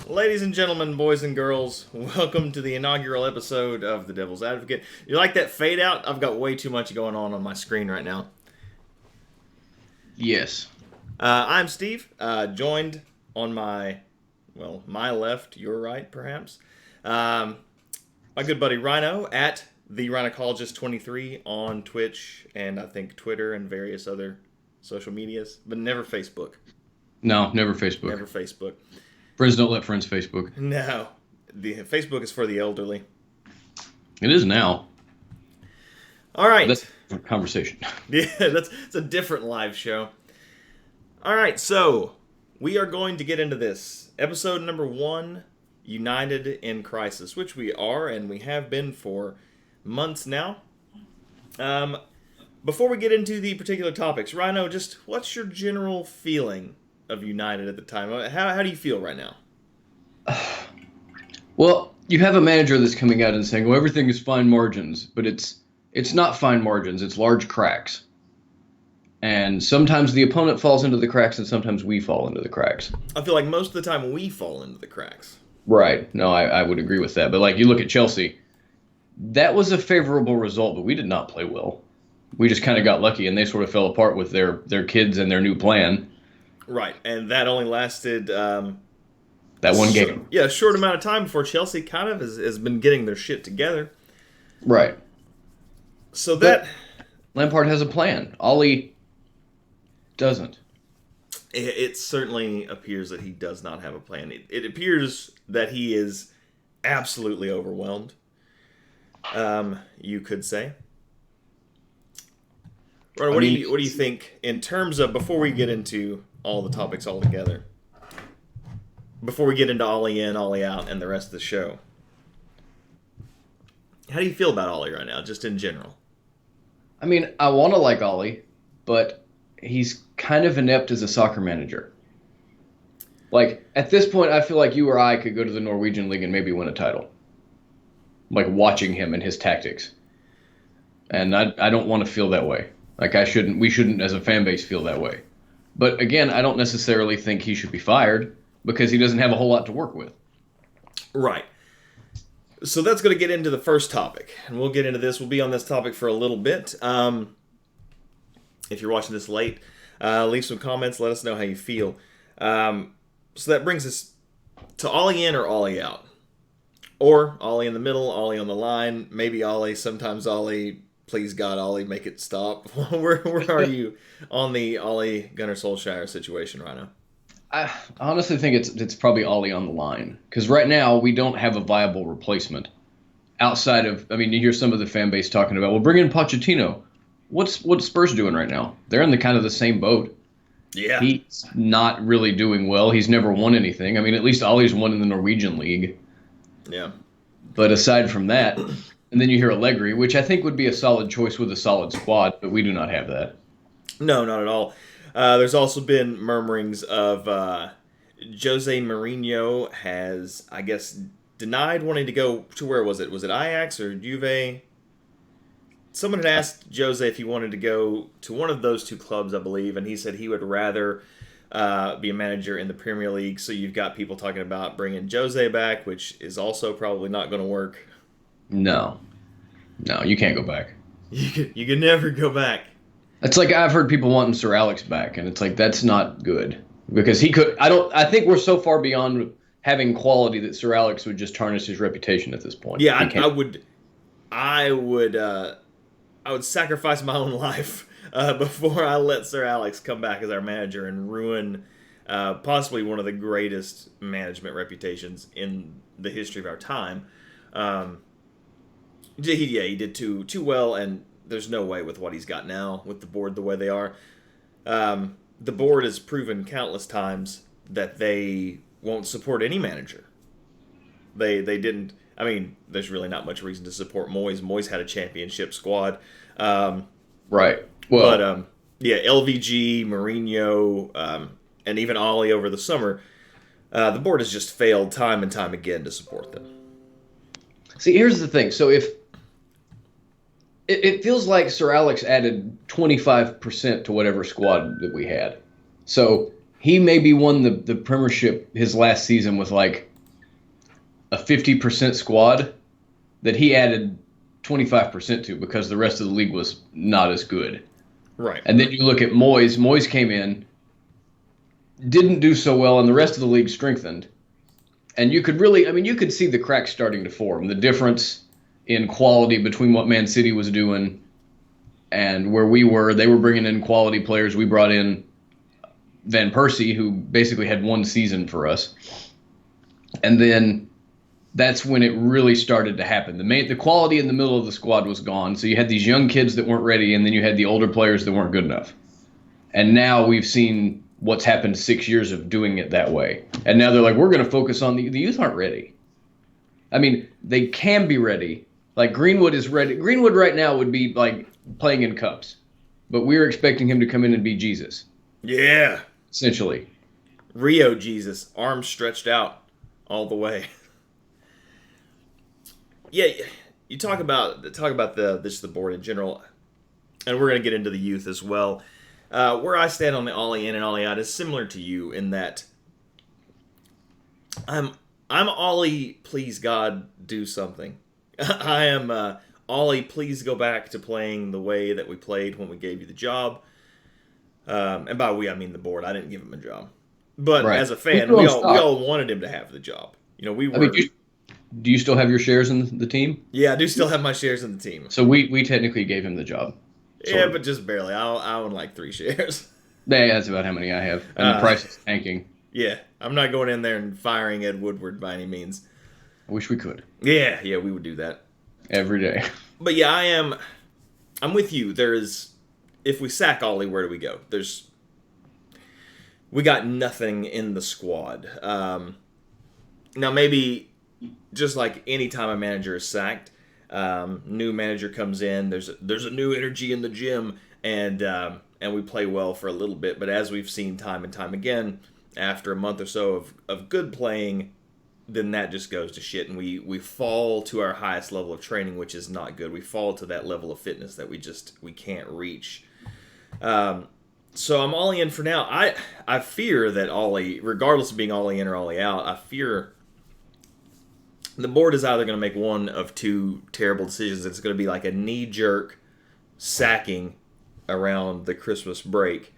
Ladies and gentlemen, boys and girls, welcome to the inaugural episode of The Devil's Advocate. You like that fade out? I've got way too much going on my screen right now. Yes. I'm Steve, joined on my left, your right, perhaps. My good buddy Ryno at the Rhinocologist23 on Twitch and I think Twitter and various other social medias, but never Facebook. No, never Facebook. Never Facebook. Friends don't let friends Facebook. No. The Facebook is for the elderly. It is now. All right. That's a conversation. Yeah, it's a different live show. All right, so we are going to get into this. Episode number 1, United in Crisis, which we are and we have been for months now. Before we get into the particular topics, Ryno, just what's your general feeling of United at the time? How do you feel right now? Well, you have a manager that's coming out and saying, well, everything is fine margins, but it's not fine margins, it's large cracks. And sometimes the opponent falls into the cracks and sometimes we fall into the cracks. I feel like most of the time we fall into the cracks. Right. No, I would agree with that. But like you look at Chelsea, that was a favorable result, but we did not play well. We just kind of got lucky and they sort of fell apart with their kids and their new plan. Right, and that only lasted that one game. Yeah, a short amount of time before Chelsea kind of has been getting their shit together. Right. So but Lampard has a plan. Ollie doesn't. It certainly appears that he does not have a plan. It appears that he is absolutely overwhelmed. You could say. Right, what do you think in terms of, before we get into all the topics all together, before we get into Ollie in, Ollie out, and the rest of the show, how do you feel about Ollie right now, just in general? I mean, I want to like Ollie, but he's kind of inept as a soccer manager. Like, at this point, I feel like you or I could go to the Norwegian League and maybe win a title. Like, watching him and his tactics. And I don't want to feel that way. Like, we shouldn't as a fan base feel that way. But again, I don't necessarily think he should be fired because he doesn't have a whole lot to work with. Right. So that's going to get into the first topic. And we'll get into this. We'll be on this topic for a little bit. If you're watching this late, leave some comments. Let us know how you feel. So that brings us to Ollie in or Ollie out. Or Ollie in the middle, Ollie on the line. Maybe Ollie, sometimes Ollie. Please God, Ollie, make it stop. Where are you on the Ollie Gunnar Solskjaer situation right now? I honestly think it's probably Ollie on the line because right now we don't have a viable replacement outside of. I mean, you hear some of the fan base talking about, well, bring in Pochettino. What's Spurs doing right now? They're in the kind of the same boat. Yeah, He's not really doing well. He's never won anything. I mean, at least Ollie's won in the Norwegian League. yeah. But aside from that, and then you hear Allegri, which I think would be a solid choice with a solid squad, but we do not have that. No, not at all. There's also been murmurings of Jose Mourinho has, I guess, denied wanting to go to where was it? Was it Ajax or Juve? Someone had asked Jose if he wanted to go to one of those two clubs, I believe, and he said he would rather be a manager in the Premier League. So you've got people talking about bringing Jose back, which is also probably not going to work. No, you can't go back. You can never go back. It's like I've heard people wanting Sir Alex back, and it's like that's not good because he could. I think we're so far beyond having quality that Sir Alex would just tarnish his reputation at this point. Yeah, I would sacrifice my own life before I let Sir Alex come back as our manager and ruin possibly one of the greatest management reputations in the history of our time. He did too well, and there's no way with what he's got now with the board the way they are. The board has proven countless times that they won't support any manager. They didn't. I mean, there's really not much reason to support Moyes. Moyes had a championship squad. Right. Well, But yeah, LVG, Mourinho, and even Ollie over the summer, the board has just failed time and time again to support them. see, here's the thing. So if it feels like Sir Alex added 25% to whatever squad that we had, so he maybe won the Premiership his last season with like a 50% squad that he added 25% to because the rest of the league was not as good. Right. And then you look at Moyes. Moyes came in, didn't do so well, and the rest of the league strengthened. And you could really, I mean, you could see the cracks starting to form. The difference in quality between what Man City was doing and where we were. They were bringing in quality players. We brought in Van Persie, who basically had one season for us. And then that's when it really started to happen. The quality in the middle of the squad was gone. So you had these young kids that weren't ready, and then you had the older players that weren't good enough. And now we've seen what's happened 6 years of doing it that way. And now they're like, we're going to focus on the youth aren't ready. I mean, they can be ready. Like Greenwood is ready. Greenwood right now would be like playing in cups. But we're expecting him to come in and be Jesus. Yeah. Essentially. Rio Jesus, arms stretched out all the way. Yeah, you talk about the board in general, and we're going to get into the youth as well. Where I stand on the Ollie in and Ollie out is similar to you in that I'm Ollie, please God, do something. I am Ollie, please go back to playing the way that we played when we gave you the job. And by we, I mean the board. I didn't give him a job. But Right. as a fan, we all wanted him to have the job. You know, we were... I mean, do you still have your shares in the team? Yeah, I do still have my shares in the team. So we technically gave him the job. Yeah, but just barely. I own like 3 shares. Yeah, that's about how many I have. And the price is tanking. Yeah, I'm not going in there and firing Ed Woodward by any means. I wish we could. Yeah, we would do that. Every day. But yeah, I'm with you. If we sack Ollie, where do we go? We got nothing in the squad. Now maybe just like any time a manager is sacked, New manager comes in. There's a new energy in the gym, and we play well for a little bit. But as we've seen time and time again, after a month or so of good playing, then that just goes to shit, and we fall to our highest level of training, which is not good. We fall to that level of fitness that we can't reach. So I'm Ollie in for now. I fear that Ollie, regardless of being Ollie in or Ollie out, I fear the board is either going to make one of two terrible decisions. It's going to be like a knee-jerk sacking around the Christmas break,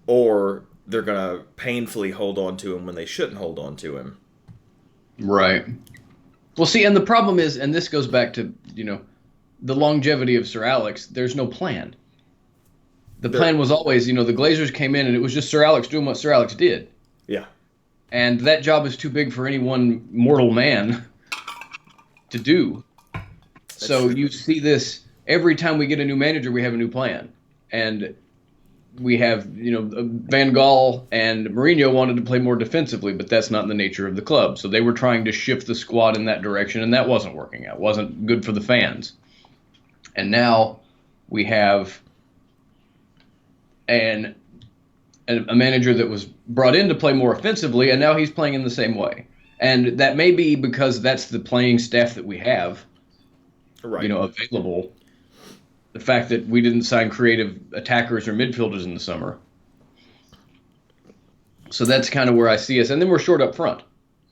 or they're going to painfully hold on to him when they shouldn't hold on to him. Right. Well, see, and the problem is, and this goes back to, the longevity of Sir Alex, there's no plan. The plan was always, the Glazers came in and it was just Sir Alex doing what Sir Alex did. Yeah. And that job is too big for any one mortal man to do. So you see this every time we get a new manager, we have a new plan. And we have, Van Gaal and Mourinho wanted to play more defensively, but that's not in the nature of the club. So they were trying to shift the squad in that direction, and that wasn't working out. It wasn't good for the fans. And now we have a manager that was brought in to play more offensively, and now he's playing in the same way. And that may be because that's the playing staff that we have, right, available. The fact that we didn't sign creative attackers or midfielders in the summer. So that's kind of where I see us. And then we're short up front.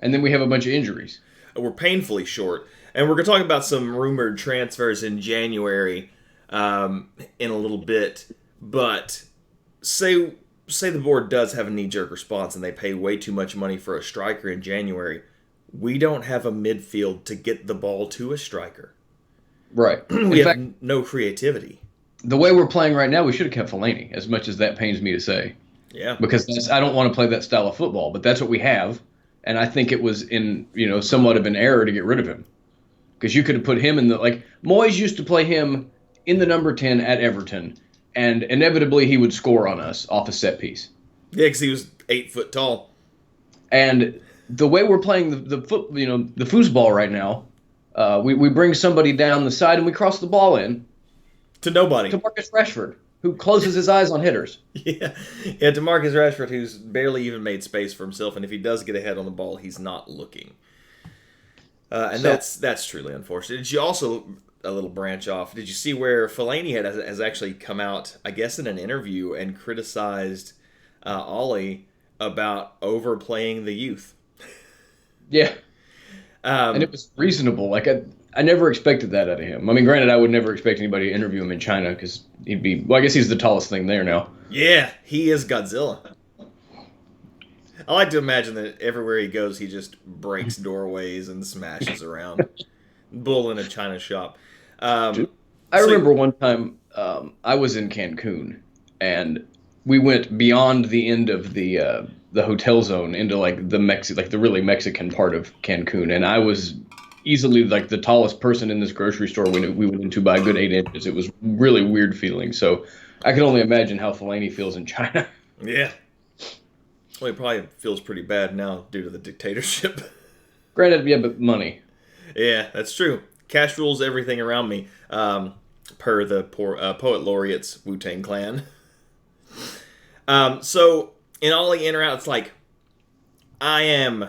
And then we have a bunch of injuries. We're painfully short. And we're going to talk about some rumored transfers in January in a little bit. But say the board does have a knee-jerk response and they pay way too much money for a striker in January. We don't have a midfield to get the ball to a striker. Right. We have no creativity. The way we're playing right now, we should have kept Fellaini, as much as that pains me to say. Yeah. Because I don't want to play that style of football, but that's what we have. And I think it was somewhat of an error to get rid of him. Because you could have put him in Moyes used to play him in the number 10 at Everton, and inevitably he would score on us off a set piece. Yeah, because he was 8 foot tall. And the way we're playing the foosball right now, we bring somebody down the side and we cross the ball in. To nobody. To Marcus Rashford, who closes his eyes on hitters. Yeah, to Marcus Rashford, who's barely even made space for himself, and if he does get ahead on the ball, he's not looking. That's truly unfortunate. Did you also, a little branch off, did you see where Fellaini has actually come out, I guess in an interview, and criticized Ollie about overplaying the youth? Yeah. And it was reasonable. Like, I never expected that out of him. I mean, granted, I would never expect anybody to interview him in China because he'd be... Well, I guess he's the tallest thing there now. Yeah, he is Godzilla. I like to imagine that everywhere he goes, he just breaks doorways and smashes around. Bull in a China shop. I remember one time I was in Cancun, and we went beyond the end of the hotel zone into the really Mexican part of Cancun, and I was easily the tallest person in this grocery store we went into by a good 8 inches. It was really weird feeling. So I can only imagine how Fellaini feels in China. Yeah. Well, he probably feels pretty bad now due to the dictatorship. Granted, yeah, but money. Yeah, that's true. Cash rules everything around me, per the poet laureate's Wu-Tang Clan. So in Ollie in or out, it's like I'm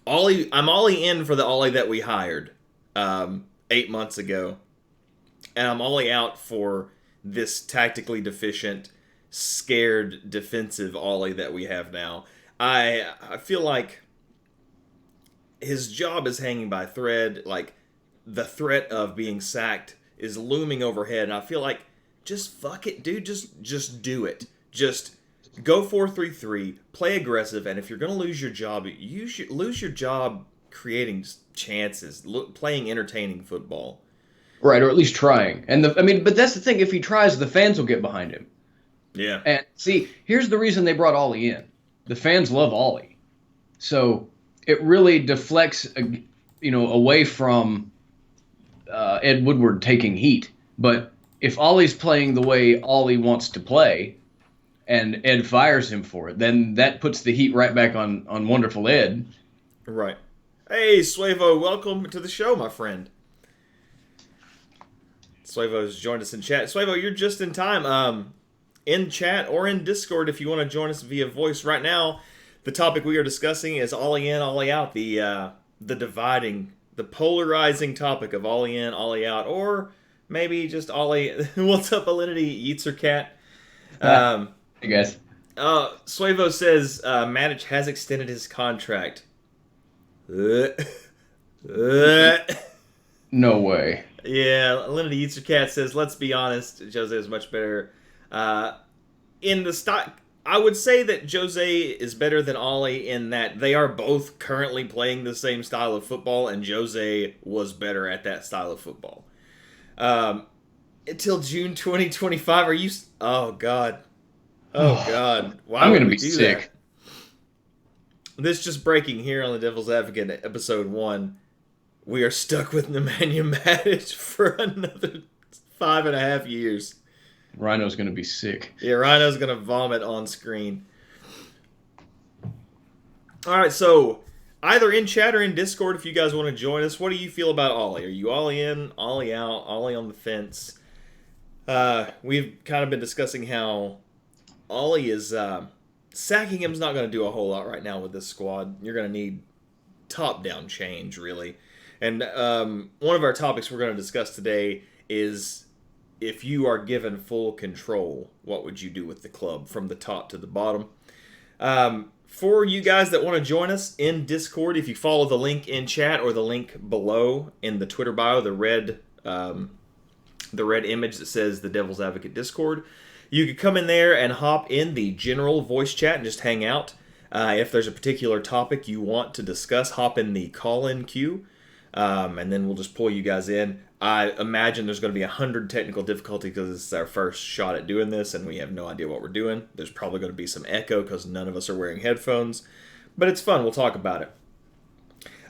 Ollie in for the Ollie that we hired 8 months ago, and I'm Ollie out for this tactically deficient, scared, defensive Ollie that we have now. I feel like his job is hanging by a thread. Like, the threat of being sacked is looming overhead, and I feel like, just fuck it, dude. Just do it. Just go 4-3-3, play aggressive, and if you're going to lose your job, you should lose your job creating chances, playing entertaining football. Right, or at least trying. And but that's the thing. If he tries, the fans will get behind him. Yeah. And see, here's the reason they brought Ollie in. The fans love Ollie. So it really deflects, away from Ed Woodward taking heat. But if Ollie's playing the way Ollie wants to play, and Ed fires him for it, then that puts the heat right back on wonderful Ed. Right. Hey, Suevo, welcome to the show, my friend. Suevo's joined us in chat. Suevo, you're just in time. In chat or in Discord, if you want to join us via voice right now, the topic we are discussing is Ollie in, Ollie out. The dividing, the polarizing topic of Ollie in, Ollie out, or maybe just Ollie. What's up, Alinity, Yeetzer Cat? Hey guys. Suevo says Mandzukic has extended his contract. No way. Yeah, Alinity Yeetzer Cat says, let's be honest, Jose is much better. In the stock, I would say that Jose is better than Ollie in that they are both currently playing the same style of football, and Jose was better at that style of football. Until June 2025, are you... Oh, God. Oh, God. Why I'm would going to we be do sick. That? This just breaking here on the Devil's Advocate, episode 1. We are stuck with Nemanja Matic for another 5.5 years. Ryno's going to be sick. Yeah, Ryno's going to vomit on screen. All right, so either in chat or in Discord, if you guys want to join us, what do you feel about Ollie? Are you Ollie in, Ollie out, Ollie on the fence? We've kind of been discussing how Ollie is... sacking him's not going to do a whole lot right now with this squad. You're going to need top-down change, really. And one of our topics we're going to discuss today is... if you are given full control, what would you do with the club from the top to the bottom? For you guys that want to join us in Discord, if you follow the link in chat or the link below in the Twitter bio, the red image that says the Devil's Advocate Discord, you could come in there and hop in the general voice chat and just hang out. If there's a particular topic you want to discuss, hop in the call-in queue, and then we'll just pull you guys in. I imagine there's going to be 100 technical difficulty because this is our first shot at doing this, and we have no idea what we're doing. There's probably going to be some echo because none of us are wearing headphones, but it's fun. We'll talk about it.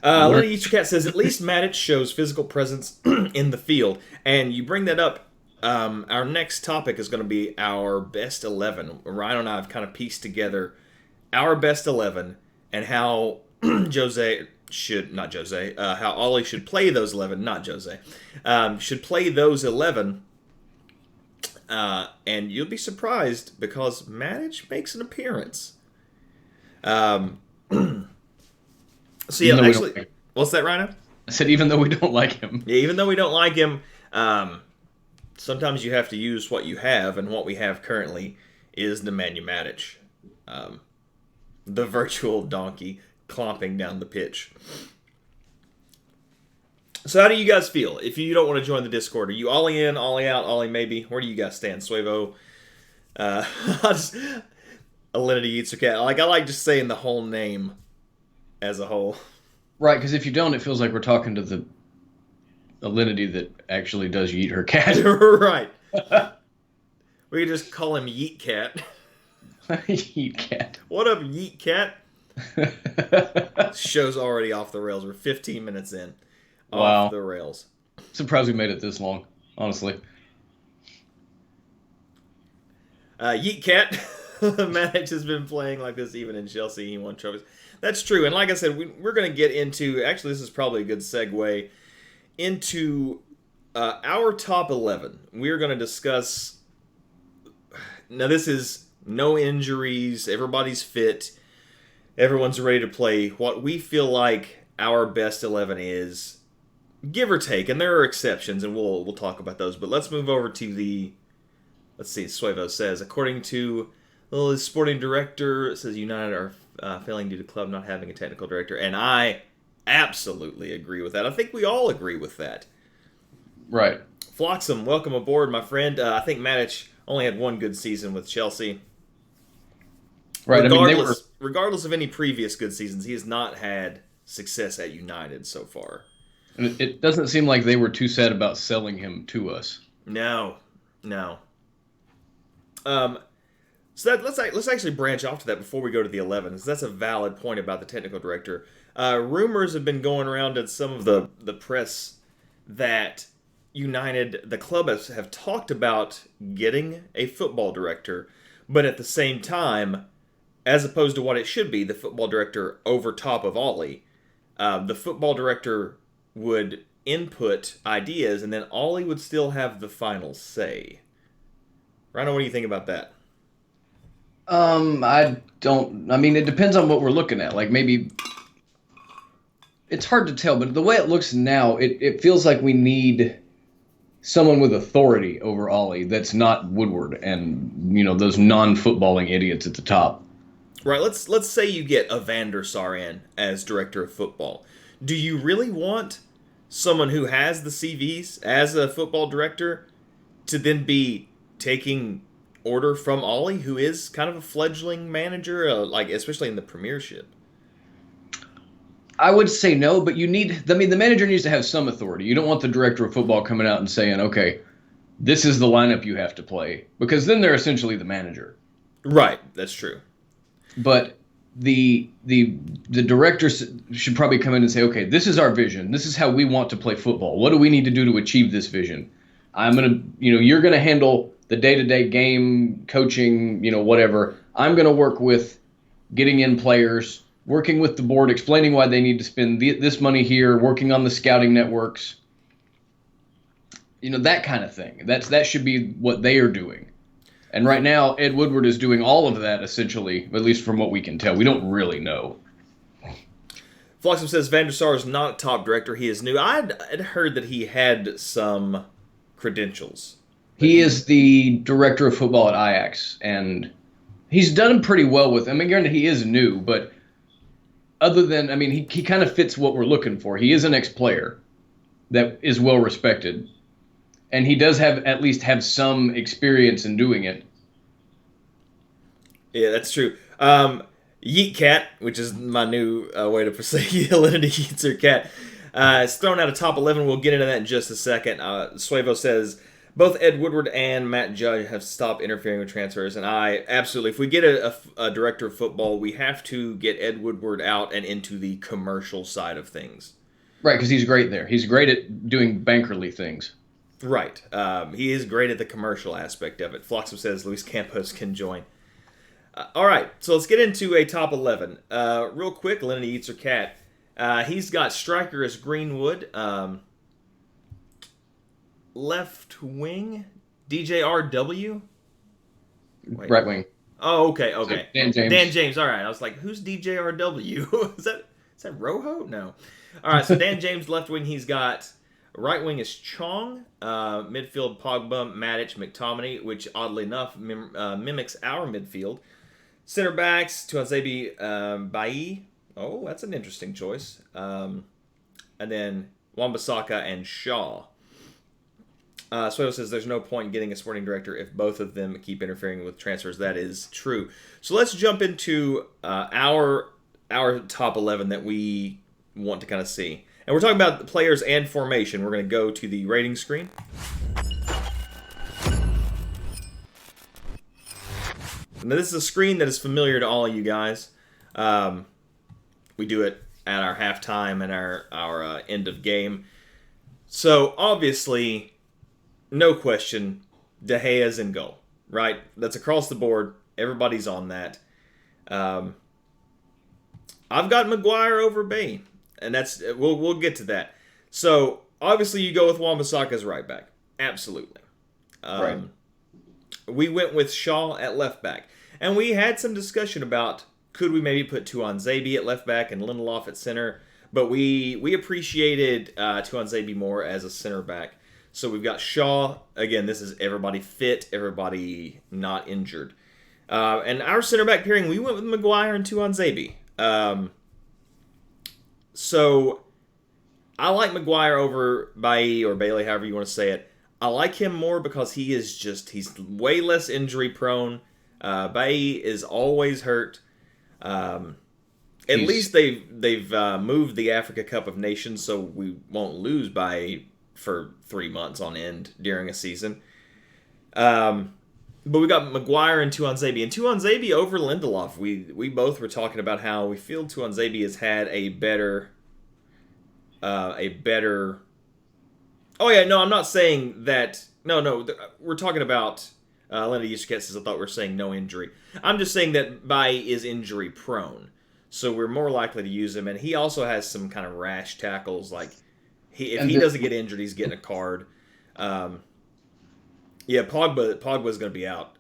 Lenny Eastercat says, at least Matic shows physical presence in the field, and you bring that up. Our next topic is going to be our best 11. Ryno and I have kind of pieced together our best 11 and how how Ollie should play those 11, not Jose, should play those 11, and you'll be surprised because Matic makes an appearance. So yeah, actually, what's that, Ryno? I said even though we don't like him. Yeah, even though we don't like him, sometimes you have to use what you have, and what we have currently is Nemanja Matic, the virtual donkey clomping down the pitch. So how do you guys feel? If you don't want to join the Discord, are you Ollie in, Ollie out, Ollie maybe? Where do you guys stand? Suevo? Alinity Yeetzer Cat. I like just saying the whole name as a whole. Right, because if you don't, it feels like we're talking to the Alinity that actually does yeet her cat. Right. We could just call him Yeet Cat. Yeet cat. What up, Yeet Cat? Show's already off the rails. We're 15 minutes in. Wow. Off the rails. Surprised we made it this long, honestly. Yeet Cat. Matic has been playing like this even in Chelsea. He won trophies. That's true. And like I said, we're going to get into... Actually, this is probably a good segue into our top 11. We're going to discuss... Now, this is no injuries. Everybody's fit. Everyone's ready to play. What we feel like our best 11 is, give or take, and there are exceptions, and we'll talk about those. But let's move over to the... Let's see, Suevo says, according to the sporting director, it says United are failing due to club not having a technical director. And I absolutely agree with that. I think we all agree with that. Right. Flotsam, welcome aboard, my friend. I think Matic only had one good season with Chelsea. Right. Regardless of any previous good seasons, he has not had success at United so far. And it doesn't seem like they were too sad about selling him to us. No. So let's actually branch off to that before we go to the 11, because that's a valid point about the technical director. Rumors have been going around at some of the press that United, the club have talked about getting a football director, but at the same time, as opposed to what it should be, the football director over top of Ollie, the football director would input ideas, and then Ollie would still have the final say. Ryno, what do you think about that? I don't. I mean, it depends on what we're looking at. Like maybe it's hard to tell, but the way it looks now, it feels like we need someone with authority over Ollie that's not Woodward and those non-footballing idiots at the top. Right, let's say you get a Van der Sar in as director of football. Do you really want someone who has the CVs as a football director to then be taking order from Ollie, who is kind of a fledgling manager, like especially in the Premiership? I would say no, but the manager needs to have some authority. You don't want the director of football coming out and saying, okay, this is the lineup you have to play, because then they're essentially the manager. Right, that's true. But the directors should probably come in and say, okay, this is our vision. This is how we want to play football. What do we need to do to achieve this vision? You're going to handle the day-to-day game, coaching, whatever. I'm going to work with getting in players, working with the board, explaining why they need to spend this money here, working on the scouting networks, that kind of thing. That should be what they are doing. And right now, Ed Woodward is doing all of that, essentially, at least from what we can tell. We don't really know. Floxam says Van der Sar is not a top director. He is new. I'd heard that he had some credentials. He is the director of football at Ajax, and he's done pretty well with them. I mean, granted, he is new, but other than, he kind of fits what we're looking for. He is an ex-player that is well respected. And he does at least have some experience in doing it. Yeah, that's true. Yeet Cat, which is my new way to say Alinity Yeets or Cat, is thrown out of top 11. We'll get into that in just a second. Suevo says, both Ed Woodward and Matt Judge have stopped interfering with transfers. And I absolutely, if we get a director of football, we have to get Ed Woodward out and into the commercial side of things. Right, because he's great there. He's great at doing bankerly things. Right. He is great at the commercial aspect of it. Floxam says Luis Campos can join. All right, so let's get into a top 11. Real quick, Lenny Eats or Cat. He's got striker as Greenwood. Left wing, DJRW? Wait. Right wing. Oh, okay. So Dan James. Dan James, all right. I was like, who's DJRW? Is that Rojo? No. All right, so Dan James, left wing, he's got... Right wing is Chong, midfield Pogba, Matic, McTominay, which oddly enough mimics our midfield. Center backs, Tuanzebe, Bailly. Oh, that's an interesting choice. And then Wan-Bissaka and Shaw. Suevo says there's no point in getting a sporting director if both of them keep interfering with transfers. That is true. So let's jump into our top 11 that we want to kind of see. And we're talking about the players and formation. We're going to go to the rating screen. Now, this is a screen that is familiar to all of you guys. We do it at our halftime and our end of game. So, obviously, no question, De Gea's in goal, right? That's across the board. Everybody's on that. I've got Maguire over Bain. And that's we'll get to that. So obviously you go with Wan-Bissaka as right back, absolutely. Right. We went with Shaw at left back, and we had some discussion about could we maybe put Tuanzebe at left back and Lindelof at center, but we appreciated Tuanzebe more as a center back. So we've got Shaw again. This is everybody fit, everybody not injured, and our center back pairing we went with Maguire and Tuanzebe. So, I like Maguire over Bailly or Bailey, however you want to say it. I like him more because he's way less injury prone. Bailly is always hurt. At least they've moved the Africa Cup of Nations, so we won't lose Bailly for 3 months on end during a season. But we got Maguire and Tuanzebe. And Tuanzebe over Lindelof. We both were talking about how we feel Tuanzebe has had a better... Oh, yeah, no, I'm not saying that... No, we're talking about... Linda Yusuket says, I thought we were saying no injury. I'm just saying that Bailly is injury prone. So we're more likely to use him. And he also has some kind of rash tackles. Like, If he doesn't get injured, he's getting a card. Yeah, Pogba's going to be out.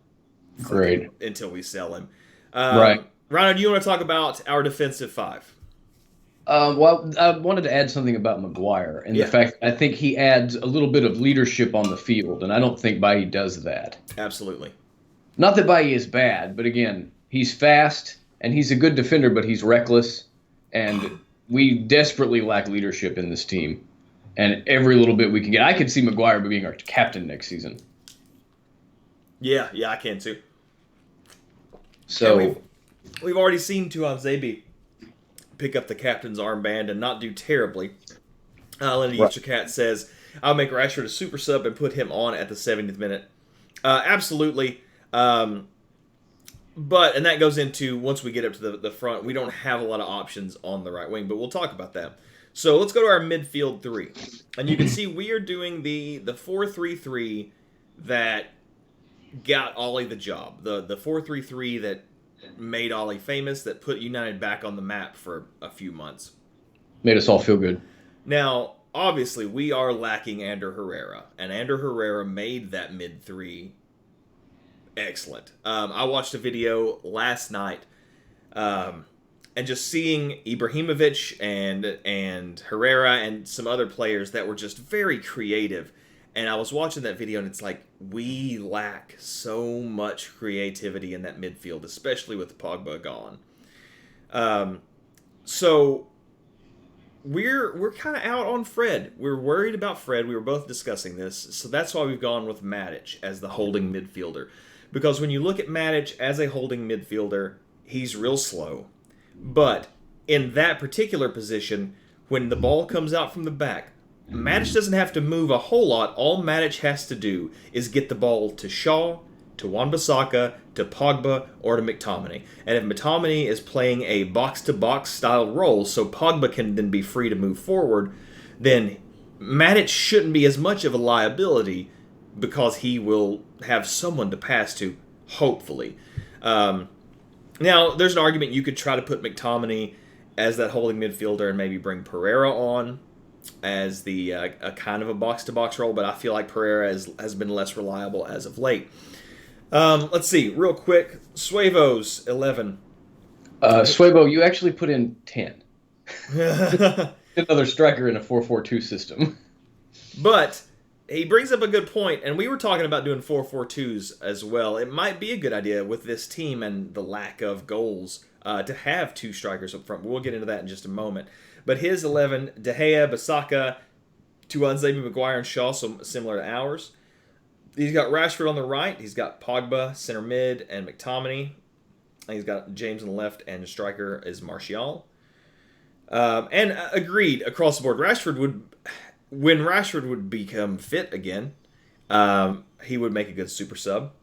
Great. Until we sell him. Right. Ryno, do you want to talk about our defensive five? Well, I wanted to add something about Maguire and the fact I think he adds a little bit of leadership on the field, and I don't think Bailly does that. Absolutely. Not that Bailly is bad, but again, he's fast and he's a good defender, but he's reckless, and we desperately lack leadership in this team. And every little bit we can get, I could see Maguire being our captain next season. Yeah, I can too. So we've already seen Tuanzebe pick up the captain's armband and not do terribly. Lenny Cat says, I'll make Rashford a super sub and put him on at the 70th minute. Absolutely. And that goes into, once we get up to the front, we don't have a lot of options on the right wing, but we'll talk about that. So let's go to our midfield three. And you can see we are doing the 4-3-3 that got Ollie the job. The 4-3-3 that made Ollie famous, that put United back on the map for a few months. Made us all feel good. Now, obviously, we are lacking Ander Herrera, and Ander Herrera made that mid three excellent. I watched a video last night, and just seeing Ibrahimovic and Herrera and some other players that were just very creative. And I was watching that video, and it's like, we lack so much creativity in that midfield, especially with Pogba gone. So we're kind of out on Fred. We're worried about Fred. We were both discussing this. So that's why we've gone with Matic as the holding midfielder. Because when you look at Matic as a holding midfielder, he's real slow. But in that particular position, when the ball comes out from the back, Matic doesn't have to move a whole lot. All Matic has to do is get the ball to Shaw, to Wan-Bissaka, to Pogba, or to McTominay. And if McTominay is playing a box-to-box style role, so Pogba can then be free to move forward, then Matic shouldn't be as much of a liability because he will have someone to pass to, hopefully. Now, there's an argument you could try to put McTominay as that holding midfielder and maybe bring Pereira on as the a kind of a box-to-box role, but I feel like Pereira has been less reliable as of late. Let's see, real quick. Suevo's 11. Suevo, you actually put in 10. Another striker in a 4-4-2 system. But he brings up a good point, and we were talking about doing 4-4-2s as well. It might be a good idea with this team and the lack of goals to have two strikers up front. We'll get into that in just a moment. But his 11, De Gea, Bissaka, Tuanzebe, Maguire, and Shaw, so similar to ours. He's got Rashford on the right. He's got Pogba, center mid, and McTominay. And he's got James on the left, and the striker is Martial. And agreed, across the board, when Rashford would become fit again, he would make a good super sub.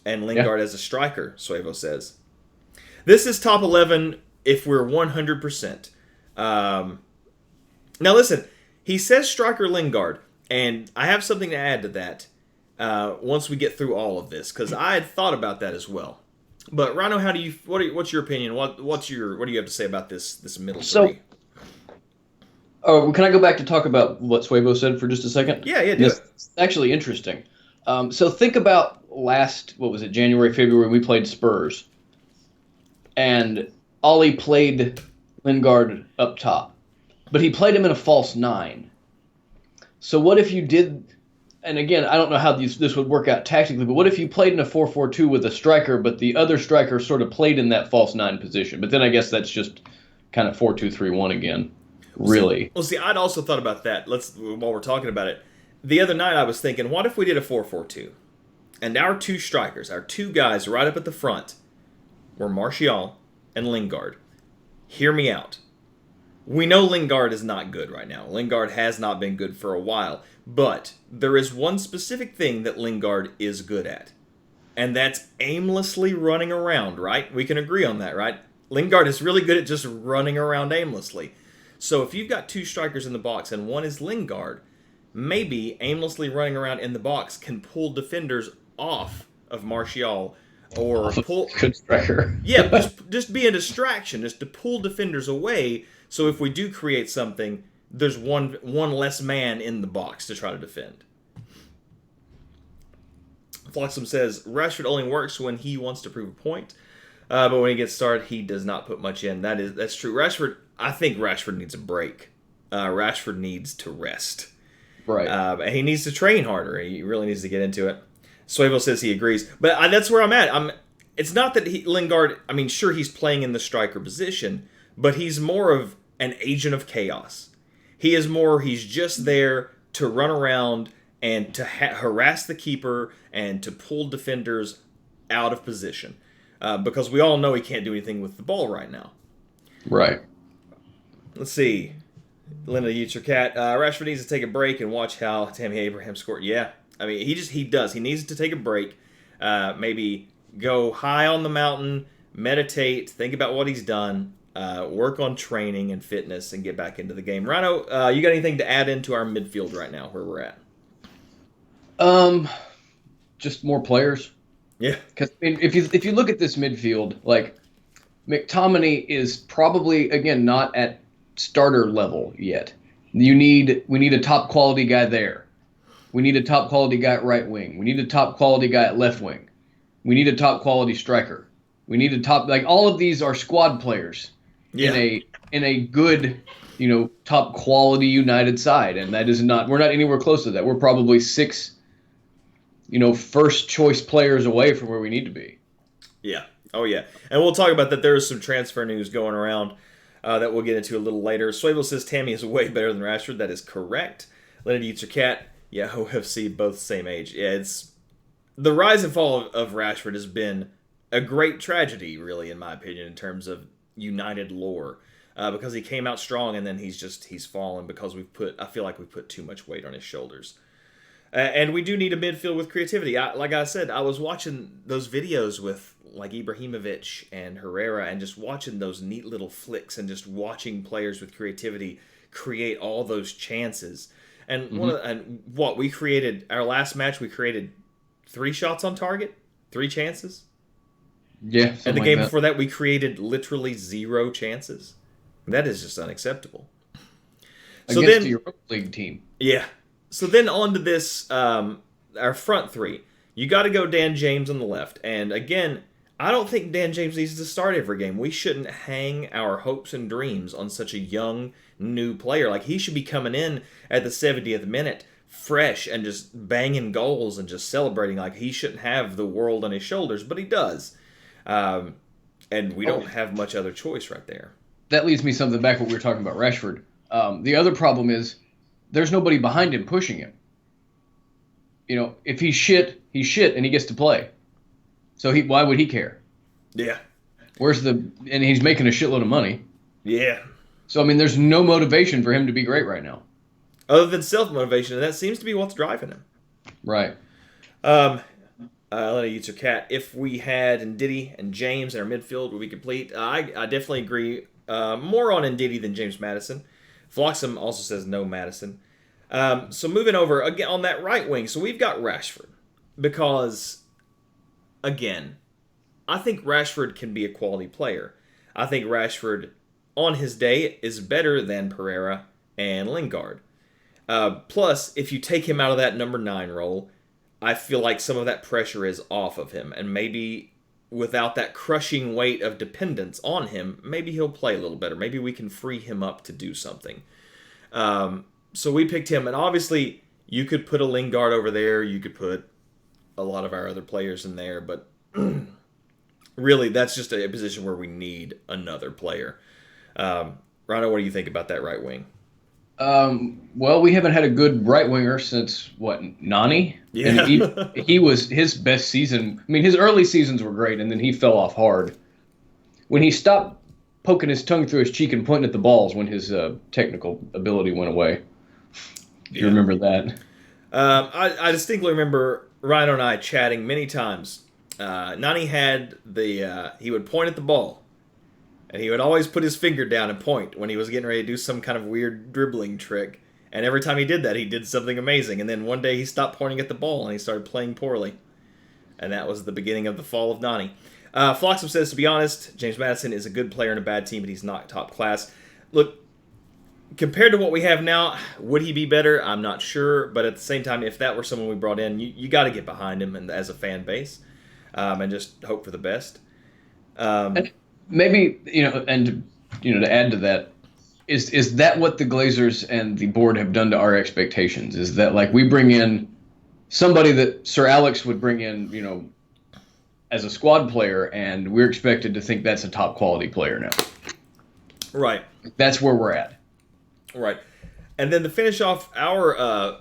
And Lingard as a striker, Suevo says. This is top 11 if we're 100%. Now listen, he says striker Lingard, and I have something to add to that once we get through all of this, because I had thought about that as well. But Ryno, what's your opinion? What do you have to say about this middle three? Can I go back to talk about what Suevo said for just a second? Yeah, do it. It's actually interesting. So think about January, February, we played Spurs. And Ollie played Lingard up top. But he played him in a false 9. So what if you did, and again, I don't know how this would work out tactically, but what if you played in a 4-4-2 with a striker, but the other striker sort of played in that false 9 position? But then I guess that's just kind of 4-2-3-1 again. Really. Well, see, I'd also thought about that. While we're talking about it, the other night I was thinking, what if we did a 4-4-2, and our two strikers, our two guys right up at the front, were Martial and Lingard. Hear me out. We know Lingard is not good right now. Lingard has not been good for a while, but there is one specific thing that Lingard is good at, and that's aimlessly running around. Right? We can agree on that, right? Lingard is really good at just running around aimlessly. So if you've got two strikers in the box and one is Lingard, maybe aimlessly running around in the box can pull defenders off of Martial or pull. Good striker. Yeah, just be a distraction, just to pull defenders away. So if we do create something, there's one less man in the box to try to defend. Floxam says Rashford only works when he wants to prove a point, but when he gets started, he does not put much in. That's true. I think Rashford needs a break. Rashford needs to rest. Right. And he needs to train harder. He really needs to get into it. Swavel says he agrees, but that's where I'm at. It's not that Lingard. I mean, sure, he's playing in the striker position, but he's more of an agent of chaos. He's just there to run around and to harass the keeper and to pull defenders out of position. Because we all know he can't do anything with the ball right now. Right. Let's see. Linda Eats Cat. Rashford needs to take a break and watch how Tammy Abraham scored. Yeah. I mean, he does. He needs to take a break. Maybe go high on the mountain, meditate, think about what he's done, work on training and fitness, and get back into the game. Ryno, you got anything to add into our midfield right now, where we're at? Just more players. Yeah. Because if you look at this midfield, like McTominay is probably again not at starter level yet. We need a top quality guy there. We need a top quality guy at right wing. We need a top quality guy at left wing. We need a top quality striker. We need a top, like, all of these are squad players in a good, top quality United side, and we're not anywhere close to that. We're probably 6 first choice players away from where we need to be. Yeah. Oh yeah. And we'll talk about that. There is some transfer news going around that we'll get into a little later. Swavel says Tammy is way better than Rashford. That is correct. Leonard Eats Your Cat. Yeah, OFC, both the same age. Yeah, it's the rise and fall of Rashford has been a great tragedy, really, in my opinion, in terms of United lore. Because he came out strong and then he's fallen because I feel like we've put too much weight on his shoulders. And we do need a midfield with creativity. Like I said, I was watching those videos with like Ibrahimovic and Herrera and just watching those neat little flicks and just watching players with creativity create all those chances. And we created our last match. We created 3 shots on target, 3 chances. Yeah, and the game before that, we created literally 0 chances. That is just unacceptable. Against the Europa League team. Yeah. So then on to this, our front 3. You got to go Dan James on the left. And again, I don't think Dan James needs to start every game. We shouldn't hang our hopes and dreams on such a young, new player. Like, he should be coming in at the 70th minute fresh and just banging goals and just celebrating. Like, he shouldn't have the world on his shoulders, but he does. And we don't have much other choice right there. That leads me something back what we were talking about Rashford. The other problem is there's nobody behind him pushing him. If he's shit and he gets to play. So why would he care? Yeah. And he's making a shitload of money. Yeah. So, there's no motivation for him to be great right now. Other than self-motivation, and that seems to be what's driving him. Right. Let me use your cat. If we had Ndidi and James in our midfield, would we complete? I definitely agree more on Ndidi than James Maddison. Floxam also says no Maddison. So moving over, again, on that right wing, so we've got Rashford. Because, again, I think Rashford can be a quality player. I think Rashford, on his day, is better than Pereira and Lingard. Plus, if you take him out of that number 9 role, I feel like some of that pressure is off of him. And maybe without that crushing weight of dependence on him, maybe he'll play a little better. Maybe we can free him up to do something. So we picked him. And obviously, you could put a Lingard over there. You could put a lot of our other players in there. But really, that's just a position where we need another player. Ryno, what do you think about that right wing? Well, we haven't had a good right winger since Nani? Yeah. And he was his best season. His early seasons were great, and then he fell off hard. When he stopped poking his tongue through his cheek and pointing at the balls when his technical ability went away. Do you remember that? I distinctly remember Ryno and I chatting many times. Nani had he would point at the ball. And he would always put his finger down and point when he was getting ready to do some kind of weird dribbling trick. And every time he did that, he did something amazing. And then one day he stopped pointing at the ball and he started playing poorly. And that was the beginning of the fall of Nani. Floxam says, to be honest, James Maddison is a good player in a bad team, but he's not top class. Look, compared to what we have now, would he be better? I'm not sure. But at the same time, if that were someone we brought in, you got to get behind him and as a fan base, and just hope for the best. And maybe, to add to that, is that what the Glazers and the board have done to our expectations? Is that like we bring in somebody that Sir Alex would bring in, as a squad player, and we're expected to think that's a top quality player now. Right. That's where we're at. Right. And then to finish off our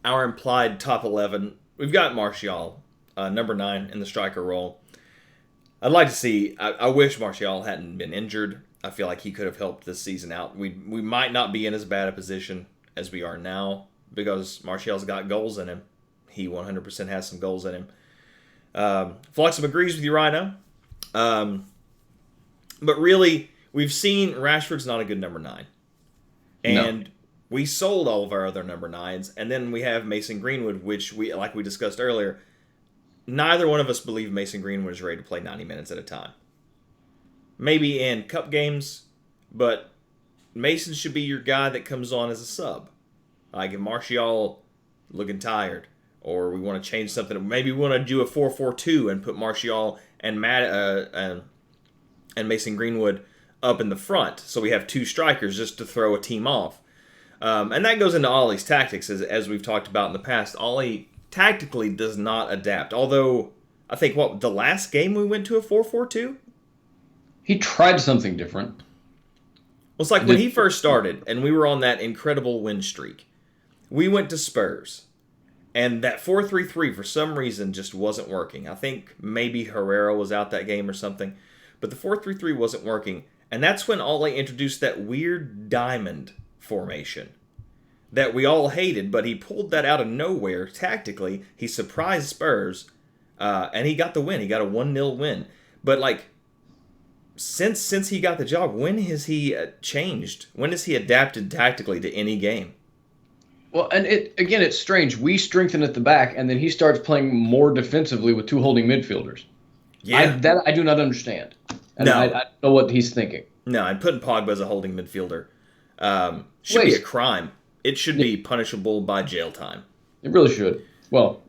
implied top 11, we've got Martial, number 9 in the striker role. I'd like to see. I wish Martial hadn't been injured. I feel like he could have helped this season out. We might not be in as bad a position as we are now because Martial's got goals in him. He 100% has some goals in him. Floxam agrees with you, Ryno. But really, we've seen Rashford's not a good number 9. And we sold all of our other number 9s. And then we have Mason Greenwood, which, like we discussed earlier, neither one of us believe Mason Greenwood is ready to play 90 minutes at a time. Maybe in cup games, but Mason should be your guy that comes on as a sub. Like if Martial looking tired, or we want to change something, maybe we want to do a 4-4-2 and put Martial and Mason Greenwood up in the front, so we have 2 strikers just to throw a team off. And that goes into Ollie's tactics, as we've talked about in the past. Ollie tactically does not adapt. Although, I think, the last game we went to a 4-4-2? He tried something different. Well, it's like when he first started, and we were on that incredible win streak. We went to Spurs, and that 4-3-3, for some reason, just wasn't working. I think maybe Herrera was out that game or something. But the 4-3-3 wasn't working. And that's when Ollie introduced that weird diamond formation that we all hated, but he pulled that out of nowhere tactically. He surprised Spurs, and he got the win. He got a 1-0 win. But, since he got the job, when has he changed? When has he adapted tactically to any game? Well, and it's strange. We strengthen at the back, and then he starts playing more defensively with 2 holding midfielders. Yeah. I do not understand. And No. I don't know what he's thinking. No, and putting Pogba as a holding midfielder should be a crime. It should be punishable by jail time. It really should. Well,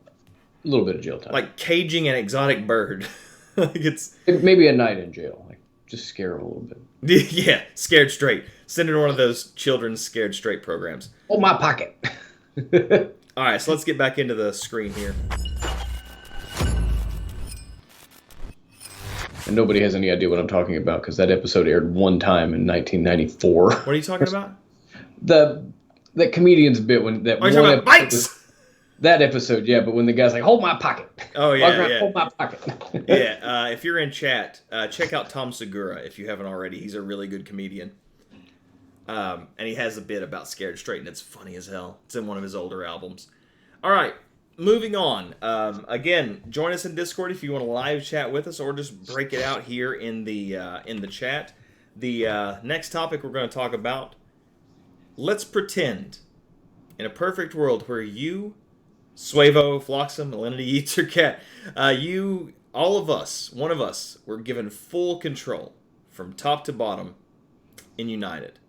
a little bit of jail time. Like caging an exotic bird. Maybe a night in jail. Just scare him a little bit. Yeah, scared straight. Send it to one of those children's scared straight programs. Oh, my pocket. All right, so let's get back into the screen here. And nobody has any idea what I'm talking about because that episode aired one time in 1994. What are you talking about? That comedian's bit when that. Are you talking about bites? That episode, yeah, but when the guy's like, "Hold my pocket." Oh yeah. Hold my pocket. Yeah, if you're in chat, check out Tom Segura if you haven't already. He's a really good comedian. And he has a bit about Scared Straight, and it's funny as hell. It's in one of his older albums. All right, moving on. Again, join us in Discord if you want to live chat with us, or just break it out here in the chat. The next topic we're going to talk about. Let's pretend, in a perfect world where you, Suevo, Floxam, Alinity, Eats, or Cat, all of us, one of us, were given full control from top to bottom in United.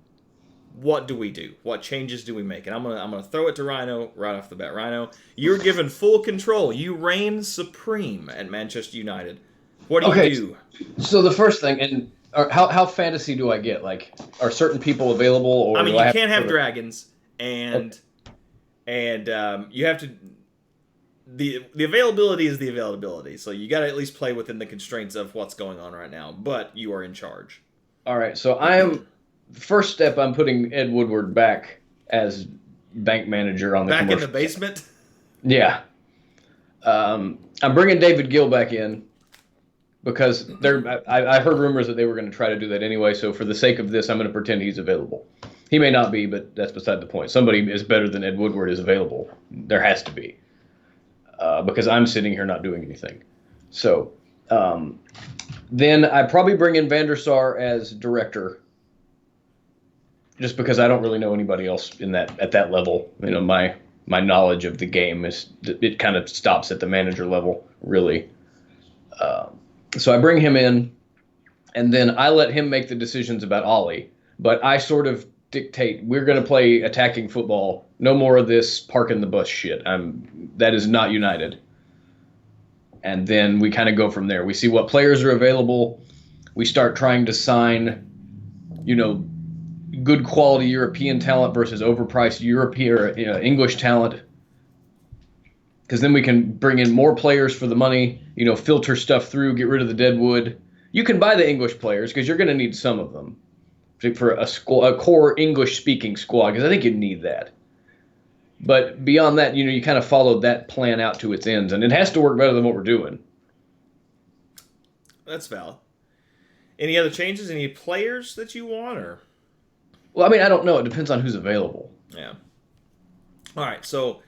What do we do? What changes do we make? And I'm gonna throw it to Ryno right off the bat. Ryno, you're given full control. You reign supreme at Manchester United. What do you do? So the first thing, and how fantasy do I get? Like, are certain people available? Or you can't have dragons, and you have to. The availability is the availability, so you got to at least play within the constraints of what's going on right now. But you are in charge. All right, so first step. I'm putting Ed Woodward back as bank manager on the back in the basement. Yeah, I'm bringing David Gill back in because I heard rumors that they were going to try to do that anyway. So for the sake of this, I'm going to pretend he's available. He may not be, but that's beside the point. Somebody is better than Ed Woodward is available. There has to be. Because I'm sitting here not doing anything. So then I probably bring in Van der Sar as director, just because I don't really know anybody else at that level. You know, my knowledge of the game it kind of stops at the manager level, really. So I bring him in, and then I let him make the decisions about Ollie. But I sort of dictate we're going to play attacking football. No more of this parking the bus shit. That is not United. And then we kind of go from there. We see what players are available. We start trying to sign, good quality European talent versus overpriced European or English talent. Because then we can bring in more players for the money, filter stuff through, get rid of the dead wood. You can buy the English players because you're going to need some of them for a core English-speaking squad, because I think you need that. But beyond that, you kind of followed that plan out to its ends, and it has to work better than what we're doing. That's valid. Any other changes? Any players that you want? Or? Well, I mean, I don't know. It depends on who's available. Yeah. All right, so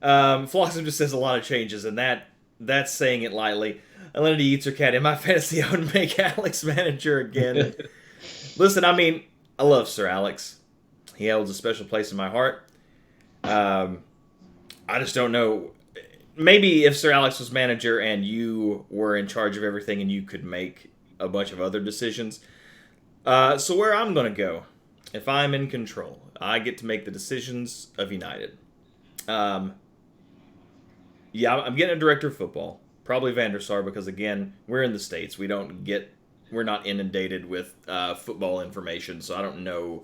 Floxam just says a lot of changes, and that's saying it lightly. Alinity Eatercat, in my fantasy, I would make Alex manager again. Listen, I mean, I love Sir Alex. He holds a special place in my heart. I just don't know. Maybe if Sir Alex was manager and you were in charge of everything and you could make a bunch of other decisions. So where I'm going to go, if I'm in control, I get to make the decisions of United. I'm getting a director of football. Probably Van der Sar, because again, we're in the States. We're not inundated with football information, so I don't know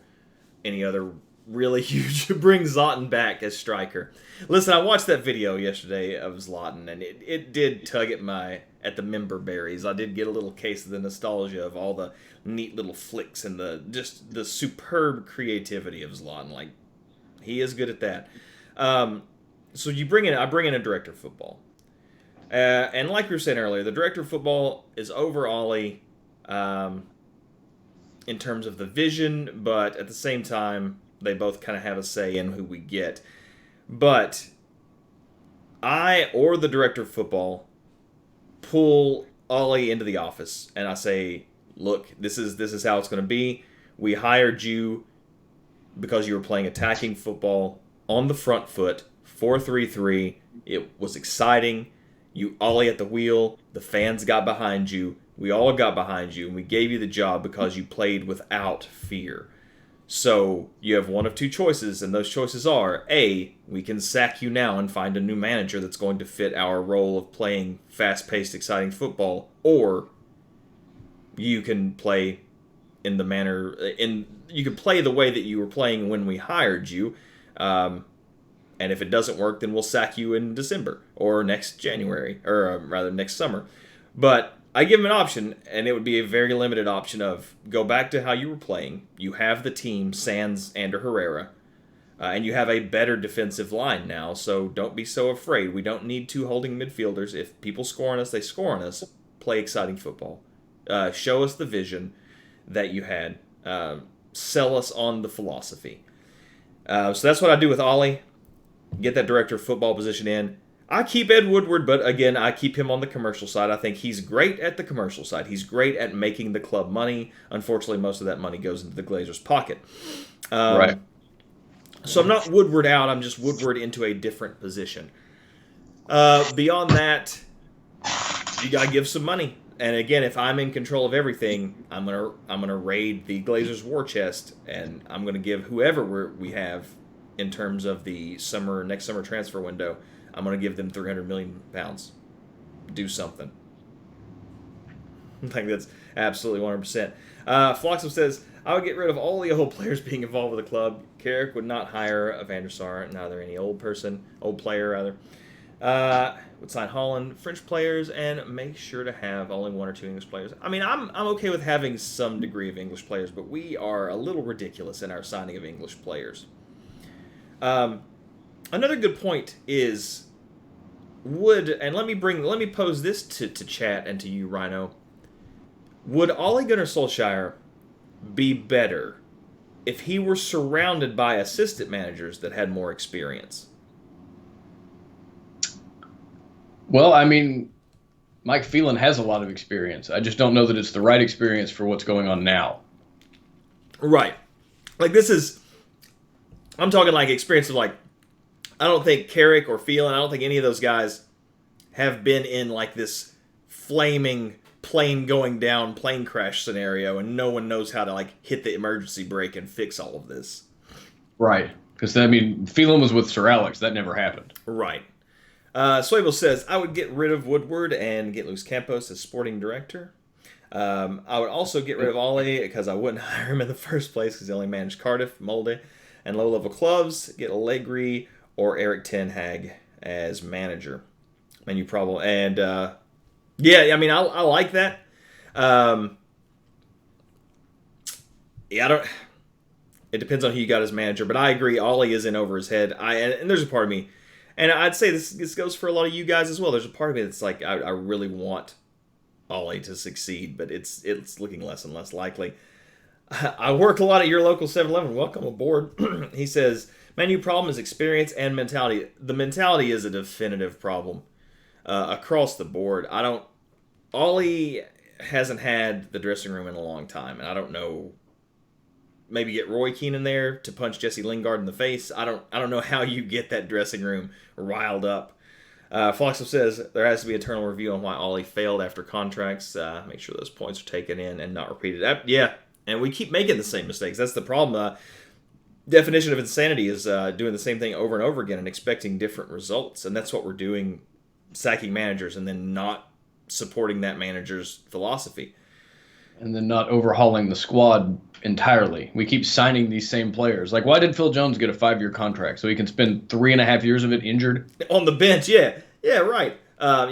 any other really huge. Bring Zlatan back as striker. Listen, I watched that video yesterday of Zlatan, and it did tug at the member berries. I did get a little case of the nostalgia of all the neat little flicks and the superb creativity of Zlatan. Like, he is good at that. So I bring in a director of football. And like we were saying earlier, the director of football is over Ollie in terms of the vision, but at the same time, they both kind of have a say in who we get. But I, or the director of football, pull Ollie into the office, and I say, look, this is how it's going to be. We hired you because you were playing attacking football on the front foot, 4-3-3. It was exciting. You, Ollie at the wheel, the fans got behind you. We all got behind you, and we gave you the job because you played without fear. So you have one of two choices, and those choices are, A, we can sack you now and find a new manager that's going to fit our role of playing fast-paced, exciting football, or you can play you can play the way that you were playing when we hired you, and if it doesn't work, then we'll sack you in December or next January, or rather next summer. But I give him an option, and it would be a very limited option of go back to how you were playing. You have the team, Sands and Herrera, and you have a better defensive line now, so don't be so afraid. We don't need two holding midfielders. If people score on us, they score on us. Play exciting football. Show us the vision that you had. Sell us on the philosophy. So that's what I do with Ollie. Get that director of football position in. I keep Ed Woodward, but again, I keep him on the commercial side. I think he's great at the commercial side. He's great at making the club money. Unfortunately, most of that money goes into the Glazers' pocket. Right. So I'm not Woodward out. I'm just Woodward into a different position. Beyond that, you gotta give some money. And again, if I'm in control of everything, I'm gonna raid the Glazers' war chest, and I'm gonna give whoever we have in terms of the next summer transfer window. I'm going to give them £300 million. Do something. I think that's absolutely 100%. Floxam says, I would get rid of all the old players being involved with the club. Carrick would not hire a Van der Sar, neither any old player rather. Would sign Holland, French players, and make sure to have only one or two English players. I mean, I'm okay with having some degree of English players, but we are a little ridiculous in our signing of English players. Another good point is, and let me pose this to chat and to you, Ryno. Would Ole Gunnar Solskjaer be better if he were surrounded by assistant managers that had more experience? Well, I mean, Mike Phelan has a lot of experience. I just don't know that it's the right experience for what's going on now. Right. Like, I'm talking like experience of like, I don't think Carrick or Phelan, I don't think any of those guys have been in like this flaming plane going down, plane crash scenario, and no one knows how to like hit the emergency brake and fix all of this. Right. Because, I mean, Phelan was with Sir Alex. That never happened. Right. Swable says, I would get rid of Woodward and get Luis Campos as sporting director. I would also get rid of Ollie because I wouldn't hire him in the first place because he only managed Cardiff, Molde, and low-level clubs. Get Allegri or Eric Ten Hag as manager. And you probably... And, yeah, I mean, I like that. Yeah, I don't... It depends on who you got as manager, but I agree. Ollie is in over his head. And there's a part of me... And I'd say this goes for a lot of you guys as well. There's a part of me that's like, I really want Ollie to succeed, but it's looking less and less likely. I work a lot at your local 7-Eleven. Welcome aboard. He says, menu problem is experience and mentality. The mentality is a definitive problem across the board. Ollie hasn't had the dressing room in a long time, and I don't know. Maybe get Roy Keane in there to punch Jesse Lingard in the face. I don't know how you get that dressing room riled up. Floxo says there has to be an internal review on why Ollie failed after contracts. Make sure those points are taken in and not repeated. Yeah, and we keep making the same mistakes. That's the problem. Definition of insanity is doing the same thing over and over again and expecting different results. And that's what we're doing, sacking managers and then not supporting that manager's philosophy. And then not overhauling the squad entirely. We keep signing these same players. Like, why did Phil Jones get a 5-year contract? So he can spend 3.5 years of it injured? On the bench, yeah. Yeah, right. A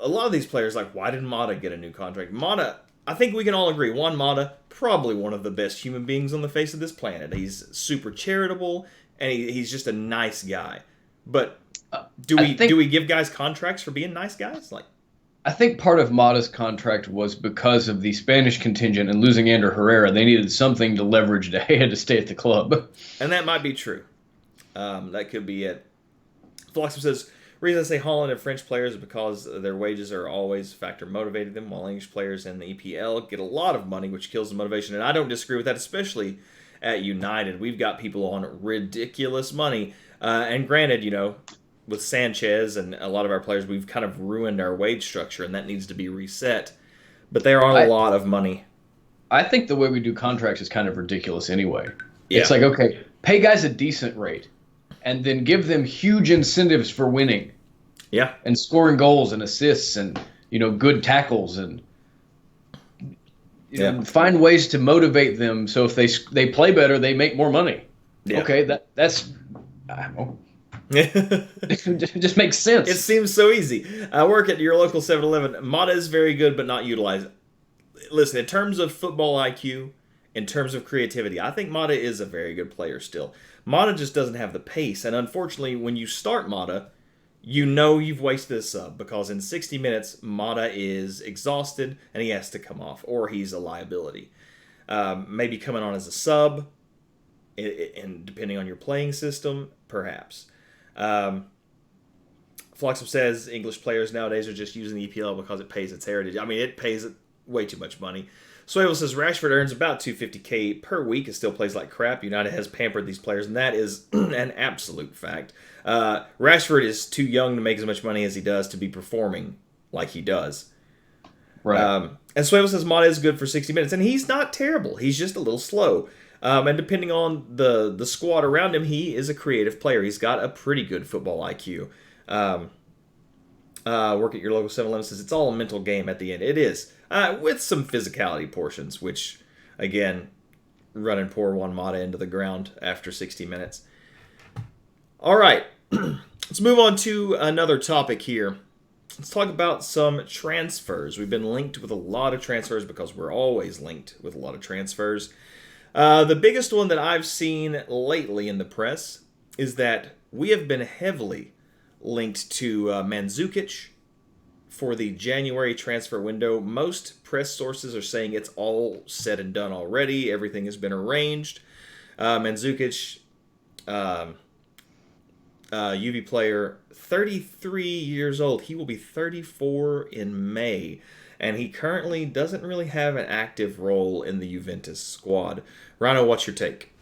lot of these players, like, why did Mata get a new contract? Mata, I think we can all agree, Juan Mata, probably one of the best human beings on the face of this planet. He's super charitable, and he's just a nice guy. But do we give guys contracts for being nice guys? Like, I think part of Mata's contract was because of the Spanish contingent and losing Ander Herrera. They needed something to leverage to stay at the club. And that might be true. That could be it. Floxer says, reason I say Holland and French players is because their wages are always a factor motivating them, while English players in the EPL get a lot of money, which kills the motivation. And I don't disagree with that, especially at United. We've got people on ridiculous money. And granted, with Sanchez and a lot of our players, we've kind of ruined our wage structure, and that needs to be reset. But there are a lot of money. I think the way we do contracts is kind of ridiculous anyway. Yeah. It's like, okay, pay guys a decent rate, and then give them huge incentives for winning. Yeah. And scoring goals and assists and, good tackles and find ways to motivate them so if they play better, they make more money. Yeah. Okay, that's... It just makes sense. It seems so easy. I work at your local 7-Eleven. Mata is very good, but not utilized. Listen, in terms of football IQ, in terms of creativity, I think Mata is a very good player still. Mata just doesn't have the pace, and unfortunately, when you start Mata, you've wasted a sub, because in 60 minutes, Mata is exhausted, and he has to come off, or he's a liability. Maybe coming on as a sub, and depending on your playing system, perhaps. Floxum says English players nowadays are just using the EPL because it pays its heritage. I mean, it pays way too much money. Swavel says Rashford earns about $250K per week and still plays like crap. United has pampered these players, and that is an absolute fact. Rashford is too young to make as much money as he does to be performing like he does. Right. And Swavel says Mata is good for 60 minutes, and he's not terrible. He's just a little slow. And depending on the squad around him, he is a creative player. He's got a pretty good football IQ. Work at your local 7-Eleven says it's all a mental game at the end. It is, with some physicality portions, which, again, running poor Juan Mata into the ground after 60 minutes. All right, let's move on to another topic here. Let's talk about some transfers. We've been linked with a lot of transfers because we're always linked with a lot of transfers. The biggest one that I've seen lately in the press is that we have been heavily linked to Mandzukic for the January transfer window. Most press sources are saying it's all said and done already. Everything has been arranged. Mandzukic, UV player, 33 years old. He will be 34 in May. And he currently doesn't really have an active role in the Juventus squad. Ryno, what's your take?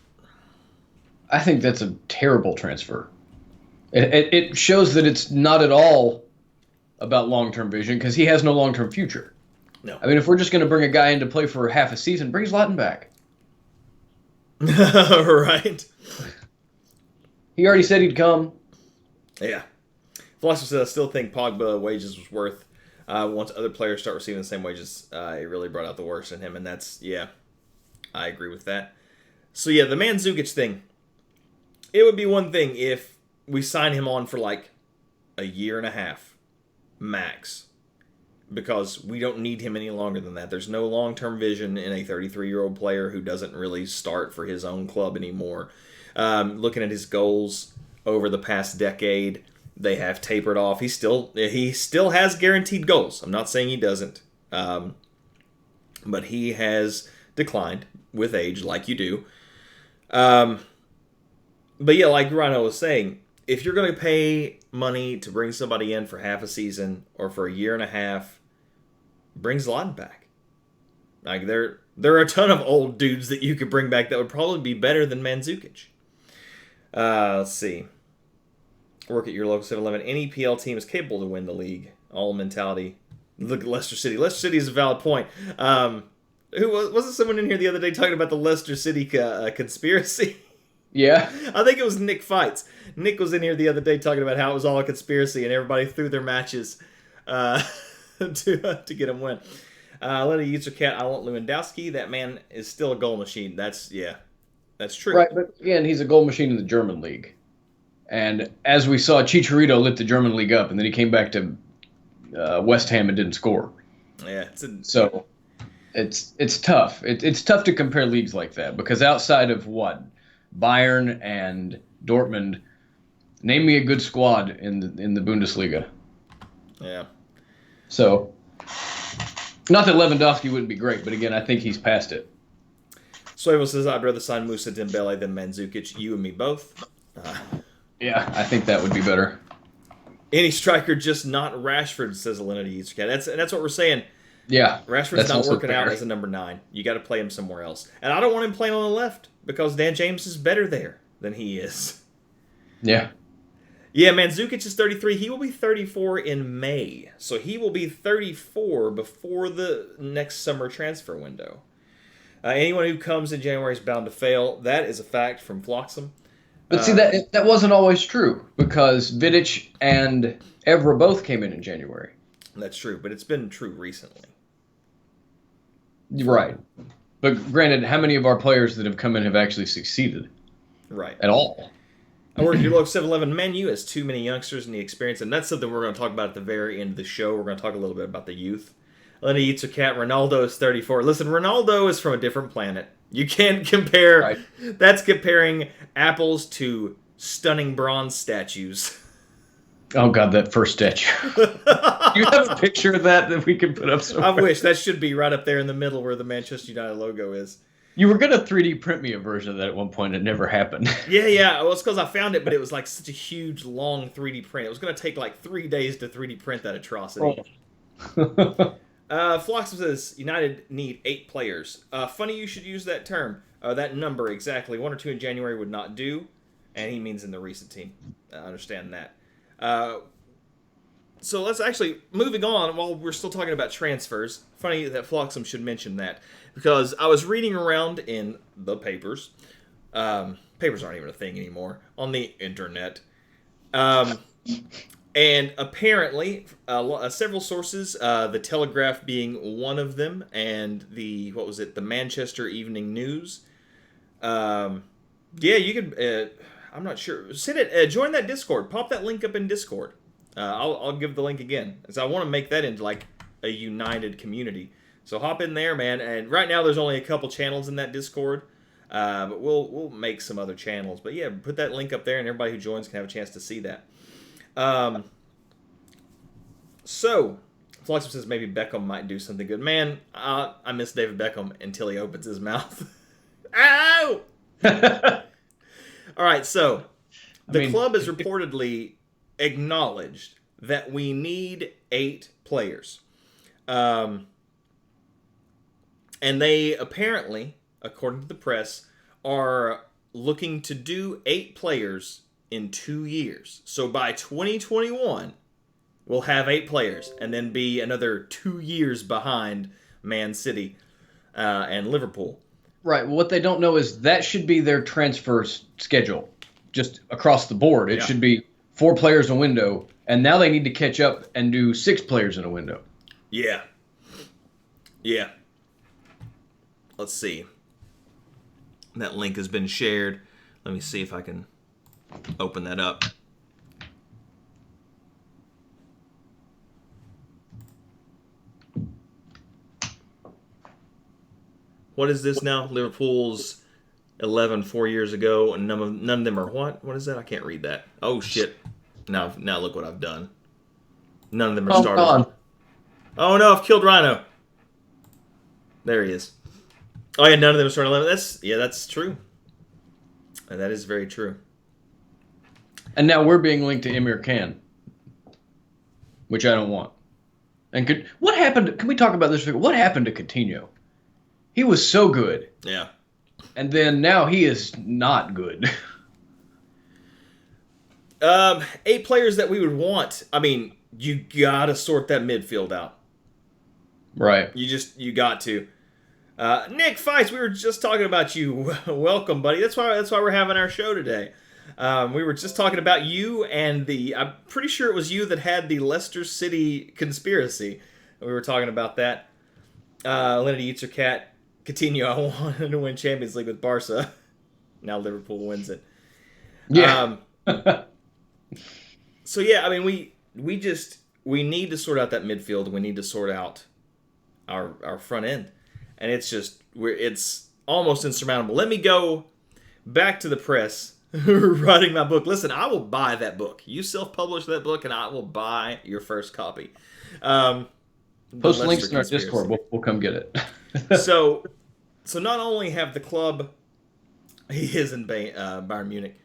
I think that's a terrible transfer. It shows that it's not at all about long-term vision because he has no long-term future. No. I mean, if we're just going to bring a guy in to play for half a season, bring Zlatan back. Right. He already said he'd come. Yeah. Philosopher says, I still think Pogba wages was worth. Once other players start receiving the same wages, it really brought out the worst in him, and that's, yeah, I agree with that. So, yeah, the Mandzukic thing, it would be one thing if we sign him on for like a year and a half, max, because we don't need him any longer than that. There's no long-term vision in a 33-year-old player who doesn't really start for his own club anymore. Looking at his goals over the past decade, they have tapered off. He still has guaranteed goals. I'm not saying he doesn't, but he has declined with age, like you do. But yeah, like Ryno was saying, if you're going to pay money to bring somebody in for half a season or for a year and a half, bring Zlatan back. Like there are a ton of old dudes that you could bring back that would probably be better than Mandzukic. Let's see. Work at your local 7-Eleven. Any PL team is capable to win the league. All mentality. Look at Leicester City. Leicester City is a valid point. Who wasn't someone in here the other day talking about the Leicester City conspiracy? Yeah. I think it was Nick Fights. Nick was in here the other day talking about how it was all a conspiracy and everybody threw their matches to get him win. Let a user cat. I want Lewandowski. That man is still a goal machine. That's true. Right, but again, he's a goal machine in the German league. And as we saw, Chicharito lit the German league up, and then he came back to West Ham and didn't score. Yeah. So it's tough. It's tough to compare leagues like that because outside of what Bayern and Dortmund, name me a good squad in the Bundesliga. Yeah. So, not that Lewandowski wouldn't be great, but again, I think he's past it. Soivo says, I'd rather sign Musa Dembele than Mandzukic. You and me both. Yeah, I think that would be better. Any striker, just not Rashford, says Alinity Eastercat. That's what we're saying. Yeah. Rashford's not working out as a number 9. You got to play him somewhere else. And I don't want him playing on the left because Dan James is better there than he is. Yeah. Yeah, Mandzukic is 33. He will be 34 in May. So he will be 34 before the next summer transfer window. Anyone who comes in January is bound to fail. That is a fact from Flotsam. But see, that wasn't always true because Vidic and Evra both came in January. That's true, but it's been true recently. Right. But granted, how many of our players that have come in have actually succeeded? Right. At all? I work at your local 7-Eleven. Man U has too many youngsters in the experience, and that's something we're going to talk about at the very end of the show. We're going to talk a little bit about the youth. Lenny eats a cat. Ronaldo is 34. Listen, Ronaldo is from a different planet. You can't compare. Right. That's comparing apples to stunning bronze statues. Oh, God, that first statue. You have a picture of that we can put up somewhere? I wish. That should be right up there in the middle where the Manchester United logo is. You were going to 3D print me a version of that at one point. It never happened. Yeah. Well, it's because I found it, but it was like such a huge, long 3D print. It was going to take like 3 days to 3D print that atrocity. Oh. Flox says United need 8 players. Funny you should use that term. That number exactly. 1 or 2 in January would not do. And he means in the recent team. I understand that. So let's actually, moving on while we're still talking about transfers. Funny that Floxam should mention that. Because I was reading around in the papers. Papers aren't even a thing anymore. On the internet. And apparently, several sources, the Telegraph being one of them, and the Manchester Evening News. Yeah, you could. I'm not sure. Send it. Join that Discord. Pop that link up in Discord. I'll give the link again, because I want to make that into like a united community. So hop in there, man. And right now, there's only a couple channels in that Discord. But we'll make some other channels. But yeah, put that link up there, and everybody who joins can have a chance to see that. So, Fluxum says maybe Beckham might do something good. Man, I miss David Beckham until he opens his mouth. Ow! All right, so the club has reportedly acknowledged that we need 8 players. And they apparently, according to the press, are looking to do 8 players in 2 years. So by 2021, will have 8 players and then be another 2 years behind Man City and Liverpool. Right. Well, what they don't know is that should be their transfer schedule, just across the board. It should be 4 players in a window, and now they need to catch up and do 6 players in a window. Yeah. Yeah. Let's see. That link has been shared. Let me see if I can open that up. What is this now? Liverpool's 11 4 years ago, and none of them are what? What is that? I can't read that. Oh shit! Now look what I've done. None of them are starters. God. Oh no! I've killed Ryno. There he is. Oh yeah, none of them are starting 11. That's true. That is very true. And now we're being linked to Emir Khan, which I don't want. And what happened? Can we talk about this? What happened to Coutinho? He was so good. Yeah. And then now he is not good. 8 players that we would want. I mean, you gotta sort that midfield out. Right. You got to. Nick Fights, we were just talking about you. Welcome, buddy. That's why we're having our show today. We were just talking about you and I'm pretty sure it was you that had the Leicester City conspiracy. We were talking about that. Lenny Eats Your Cat. Coutinho, I wanted to win Champions League with Barca. Now Liverpool wins it. Yeah. So yeah, I mean, we need to sort out that midfield. We need to sort out our front end, and it's almost insurmountable. Let me go back to the press, writing my book. Listen, I will buy that book. You self-publish that book, and I will buy your first copy. Post links in our Discord. We'll come get it. So not only have the club, he is in Bayern Munich.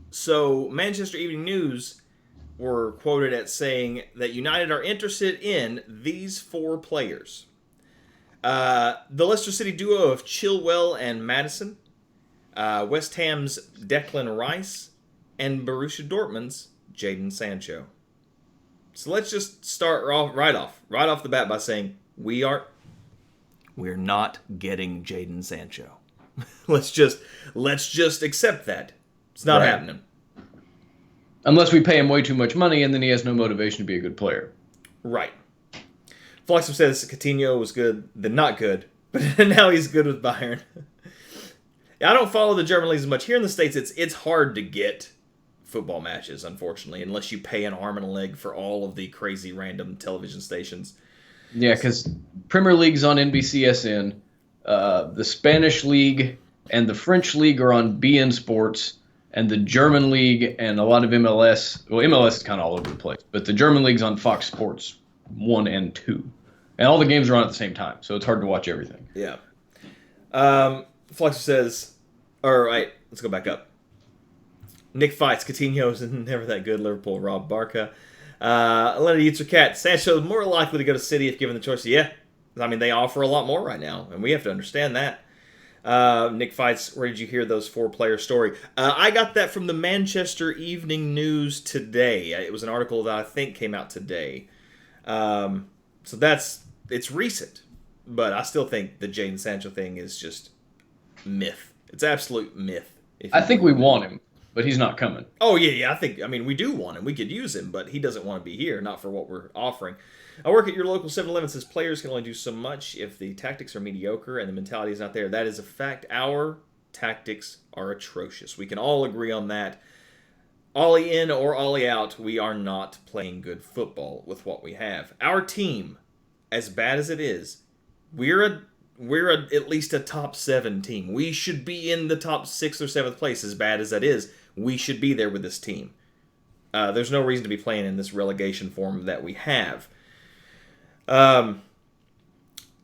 So Manchester Evening News were quoted as saying that United are interested in these 4 players. The Leicester City duo of Chilwell and Maddison, West Ham's Declan Rice, and Borussia Dortmund's Jadon Sancho. So let's just start right off the bat by saying we're not getting Jadon Sancho. let's just accept that. It's not happening. Unless we pay him way too much money and then he has no motivation to be a good player. Right. Floxum says Coutinho was good, then not good, but now he's good with Bayern. I don't follow the German leagues as much. Here in the States, it's hard to get football matches, unfortunately, unless you pay an arm and a leg for all of the crazy random television stations. Yeah, because Premier League's on NBCSN, the Spanish League and the French League are on BN Sports, and the German League and a lot of MLS, well, MLS is kind of all over the place, but the German League's on Fox Sports 1 and 2. And all the games are on at the same time, so it's hard to watch everything. Yeah. Flexer says, all right, let's go back up. Nick Fights, Coutinho's never that good. Liverpool, Rob Barca. Leonard Eats Your Cat. Sancho more likely to go to City if given the choice. Yeah. I mean, they offer a lot more right now, and we have to understand that. Nick Fights, where did you hear those 4-player story? I got that from the Manchester Evening News today. It was an article that I think came out today. So it's recent, but I still think the Jadon Sancho thing is just myth. It's absolute myth. I think we want him, but he's not coming. Oh, yeah. I mean, we do want him. We could use him, but he doesn't want to be here, not for what we're offering. I work at your local 7-Eleven. Says players can only do so much if the tactics are mediocre and the mentality is not there. That is a fact. Our tactics are atrocious. We can all agree on that. Ollie in or Ollie out, we are not playing good football with what we have. Our team, as bad as it is, we're at least a top 7 team. We should be in the top 6th or 7th place. As bad as that is, we should be there with this team. There's no reason to be playing in this relegation form that we have.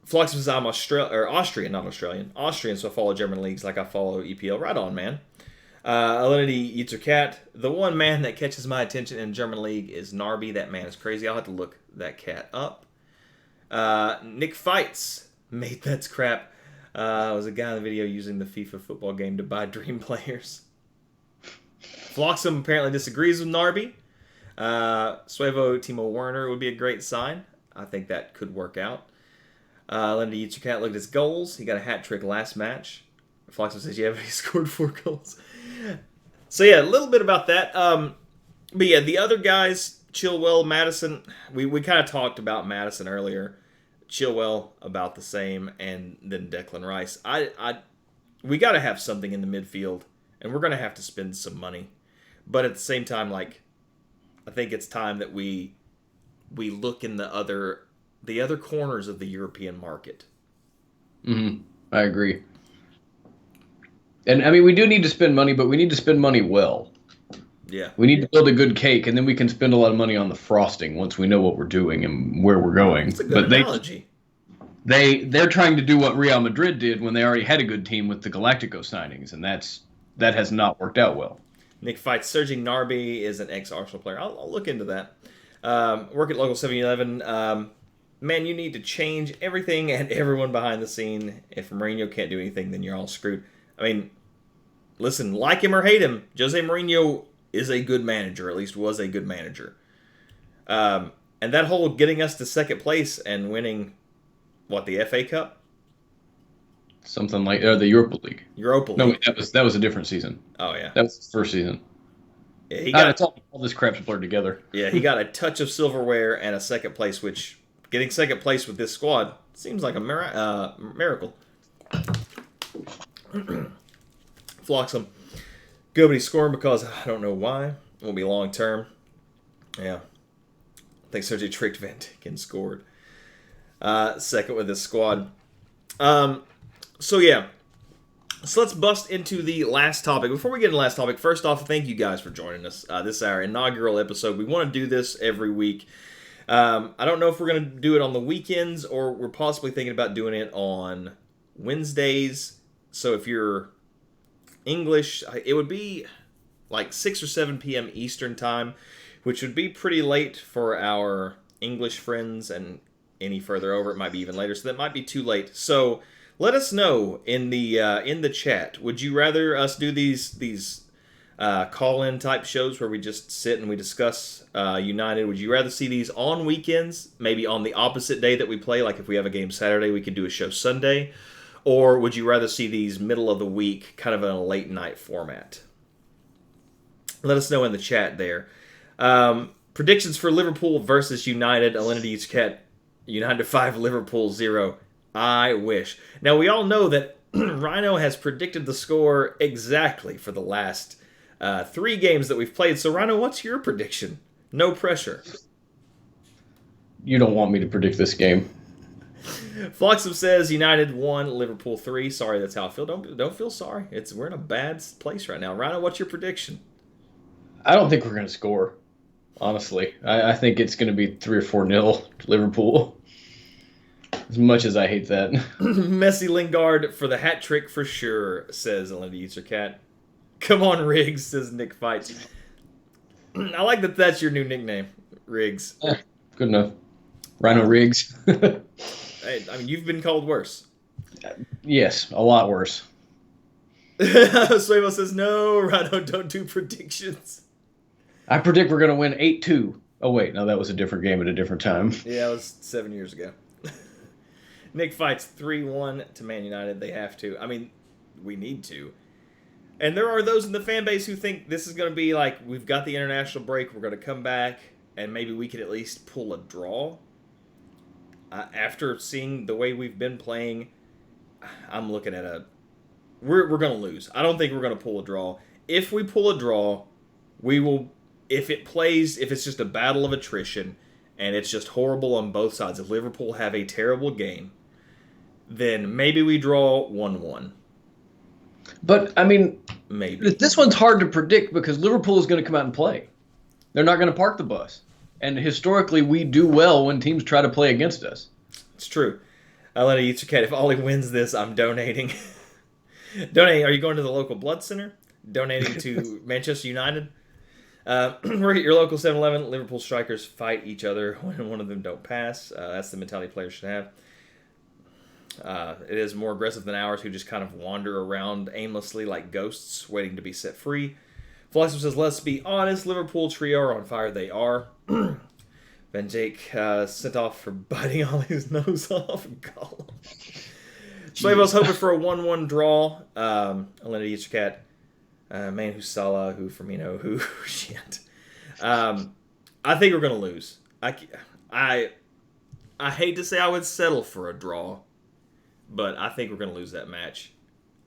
Flux says I'm Austrian, not Australian. Austrian, so I follow German leagues like I follow EPL. Right on, man. Alinity Eats Your Cat. The one man that catches my attention in German league is Narby. That man is crazy. I'll have to look that cat up. Nick Fights. Mate, that's crap. Was a guy in the video using the FIFA football game to buy dream players. Floxum apparently disagrees with Narby. Suevo Timo Werner would be a great sign. I think that could work out. Lindy Cat looked at his goals. He got a hat trick last match. Floxo says, yeah, but he scored 4 goals. So, yeah, a little bit about that. But, yeah, the other guys, Chilwell, Madison, we kind of talked about Madison earlier. Chilwell, about the same, and then Declan Rice. We got to have something in the midfield, and we're going to have to spend some money. But at the same time, like, I think it's time that we look in the other corners of the European market. I agree. And, I mean, we do need to spend money, but we need to spend money well. Yeah. We need to build a good cake, and then we can spend a lot of money on the frosting once we know what we're doing and where we're going. That's a good analogy. They're trying to do what Real Madrid did when they already had a good team with the Galactico signings, and that has not worked out well. Nick Fights. Sergi Gnabry is an ex-Arsenal player. I'll look into that. Work at Local 7-Eleven. Man, you need to change everything and everyone behind the scene. If Mourinho can't do anything, then you're all screwed. I mean, listen, like him or hate him, Jose Mourinho is a good manager, at least was a good manager. And that whole getting us to second place and winning, the FA Cup? Something like the Europa League. Europa League. No, that was a different season. Oh, yeah. That was the first season. Yeah, it's all this crap's blurred together. Yeah, he got a touch of silverware and a second place, which getting second place with this squad seems like a miracle. Floxham. Good, but he's scoring because I don't know why. It won't be long term. Yeah. I think Sergio tricked Van Dijk and scored. Second with this squad. So, yeah. So let's bust into the last topic. Before we get into the last topic, first off, thank you guys for joining us. This is our inaugural episode. We want to do this every week. I don't know if we're going to do it on the weekends or we're possibly thinking about doing it on Wednesdays. So if you're English, it would be like 6 or 7 p.m. Eastern time, which would be pretty late for our English friends, and any further over, it might be even later. So that might be too late. So let us know in the chat. Would you rather us do these call-in type shows where we just sit and we discuss United? Would you rather see these on weekends, maybe on the opposite day that we play? Like if we have a game Saturday, we could do a show Sunday. Or would you rather see these middle of the week, kind of in a late night format? Let us know in the chat there. Predictions for Liverpool versus United. Alinity Cat, United 5, Liverpool 0. I wish. Now, we all know that Ryno has predicted the score exactly for the last 3 games that we've played. So, Ryno, what's your prediction? No pressure. You don't want me to predict this game. Floxham says United 1, Liverpool 3. Sorry, that's how I feel. Don't feel sorry. We're in a bad place right now. Ryno, what's your prediction? I don't think we're going to score, honestly. I think it's going to be 3 or 4-0 to Liverpool. As much as I hate that. Messi Lingard for the hat trick for sure, says Olivia Cat. Come on, Riggs, says Nick Fights. I like that that's your new nickname, Riggs. Good enough. Ryno Riggs. I mean, you've been called worse. Yes, a lot worse. Suevo says, no, Ryno, don't do predictions. I predict we're going to win 8-2. Oh, wait, no, that was a different game at a different time. Yeah, it was 7 years ago. Nick Fights 3-1 to Man United. They have to. I mean, we need to. And there are those in the fan base who think this is going to be like, we've got the international break, we're going to come back, and maybe we could at least pull a draw. After seeing the way we've been playing, I'm looking at we're going to lose. I don't think we're going to pull a draw. If we pull a draw, we will. If it's just a battle of attrition, and it's just horrible on both sides. If Liverpool have a terrible game, then maybe we draw 1-1. But, I mean, maybe this one's hard to predict because Liverpool is going to come out and play. They're not going to park the bus. And historically, we do well when teams try to play against us. It's true. I'll let you cat. If Ollie wins this, I'm donating. Donating. Are you going to the local blood center? Donating to Manchester United? Work at your local 7-Eleven. Liverpool strikers fight each other when one of them don't pass. That's the mentality players should have. It is more aggressive than ours, who just kind of wander around aimlessly like ghosts, waiting to be set free. Philosopher says, let's be honest, Liverpool trio are on fire. They are. Van Jake sent off for biting Ollie's nose off. Slavo's hoping for a 1-1 draw. Elena Cat, man, who's Salah, who Firmino, who shit. I think we're gonna lose. I hate to say I would settle for a draw, but I think we're gonna lose that match.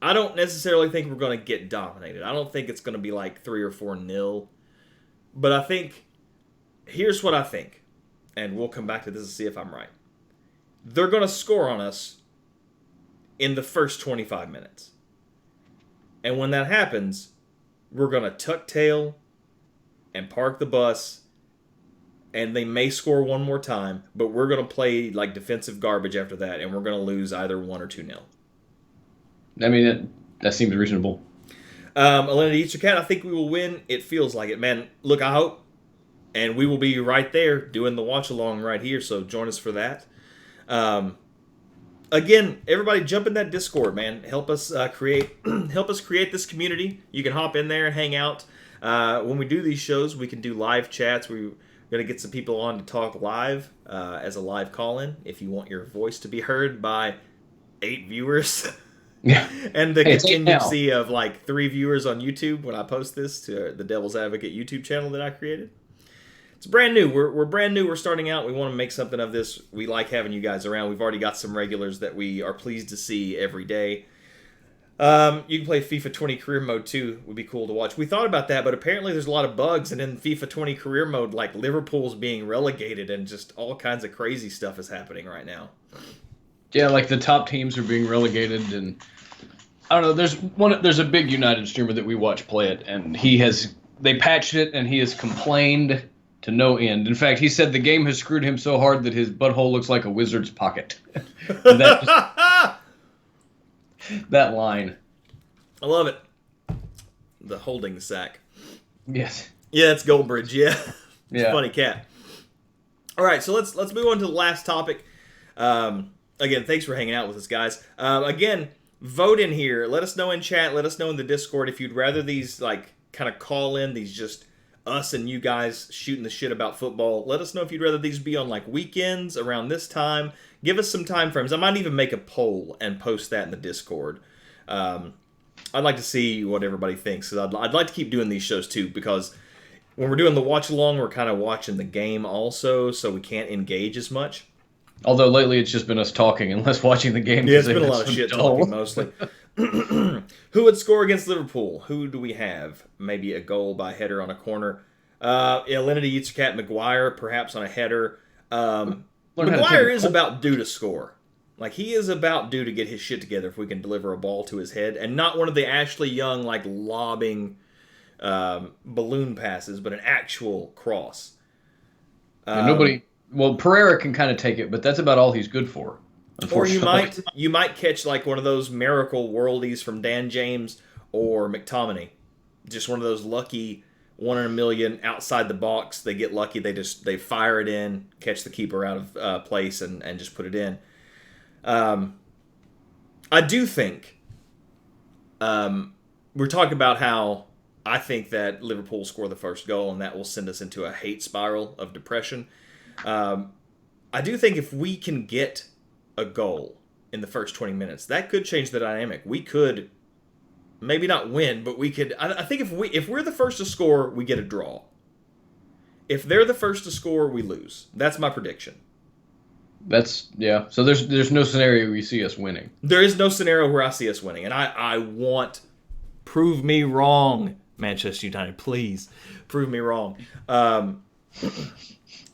I don't necessarily think we're gonna get dominated. I don't think it's gonna be like 3 or 4-0. But I think here's what I think, and we'll come back to this and see if I'm right. They're gonna score on us in the first 25 minutes. And when that happens, we're going to tuck tail and park the bus, and they may score one more time, but we're going to play like defensive garbage after that, and we're going to lose either 1 or 2-0. I mean, that seems reasonable. Elena Cat, I think we will win. It feels like it. Man, look, I hope. And we will be right there doing the watch-along right here, so join us for that. Again, everybody jump in that Discord, man. Help us create this community. You can hop in there and hang out. When we do these shows, we can do live chats. We're going to get some people on to talk live as a live call-in if you want your voice to be heard by 8 viewers. Yeah. And the contingency of like 3 viewers on YouTube when I post this to the Devil's Advocate YouTube channel that I created. It's brand new. We're brand new. We're starting out. We want to make something of this. We like having you guys around. We've already got some regulars that we are pleased to see every day. You can play FIFA 20 Career Mode too. Would be cool to watch. We thought about that, but apparently there's a lot of bugs. And in FIFA 20 Career Mode, like Liverpool's being relegated and just all kinds of crazy stuff is happening right now. Yeah, like the top teams are being relegated, and I don't know. There's a big United streamer that we watch play it, and they patched it, and he has complained to no end. In fact, he said the game has screwed him so hard that his butthole looks like a wizard's pocket. That line. I love it. The holding sack. Yes. Yeah, it's Goldbridge. Yeah. It's Yeah. a funny cat. All right, so let's move on to the last topic. Again, thanks for hanging out with us, guys. Again, vote in here. Let us know in chat. Let us know in the Discord if you'd rather these like kind of call in, these just us and you guys shooting the shit about football. Let us know if you'd rather these be on like weekends around this time. Give us some time frames. I might even make a poll and post that in the Discord. I'd like to see what everybody thinks. I'd like to keep doing these shows too, because when we're doing the watch along, we're kind of watching the game also, so we can't engage as much. Although lately it's just been us talking and less watching the game. Yeah, it's been a lot of shit talking mostly. Who would score against Liverpool? Who do we have? Maybe a goal by header on a corner. Elena Cat Maguire, perhaps on a header. Maguire is about due to score. Like, he is about due to get his shit together if we can deliver a ball to his head. And not one of the Ashley Young, like, lobbing balloon passes, but an actual cross. Pereira can kind of take it, but that's about all he's good for. Or you might catch like one of those miracle worldies from Dan James or McTominay. Just one of those lucky 1 in a million outside the box. They get lucky. They fire it in, catch the keeper out of place, and just put it in. I do think we're talking about how I think that Liverpool will score the first goal, and that will send us into a hate spiral of depression. I do think if we can get a goal in the first 20 minutes, that could change the dynamic. We could maybe not win, but we could. I think if we're the first to score, we get a draw. If they're the first to score, we lose. That's my prediction. So there's no scenario where you see us winning. There is no scenario where I see us winning, and I want prove me wrong, Manchester United. Please prove me wrong.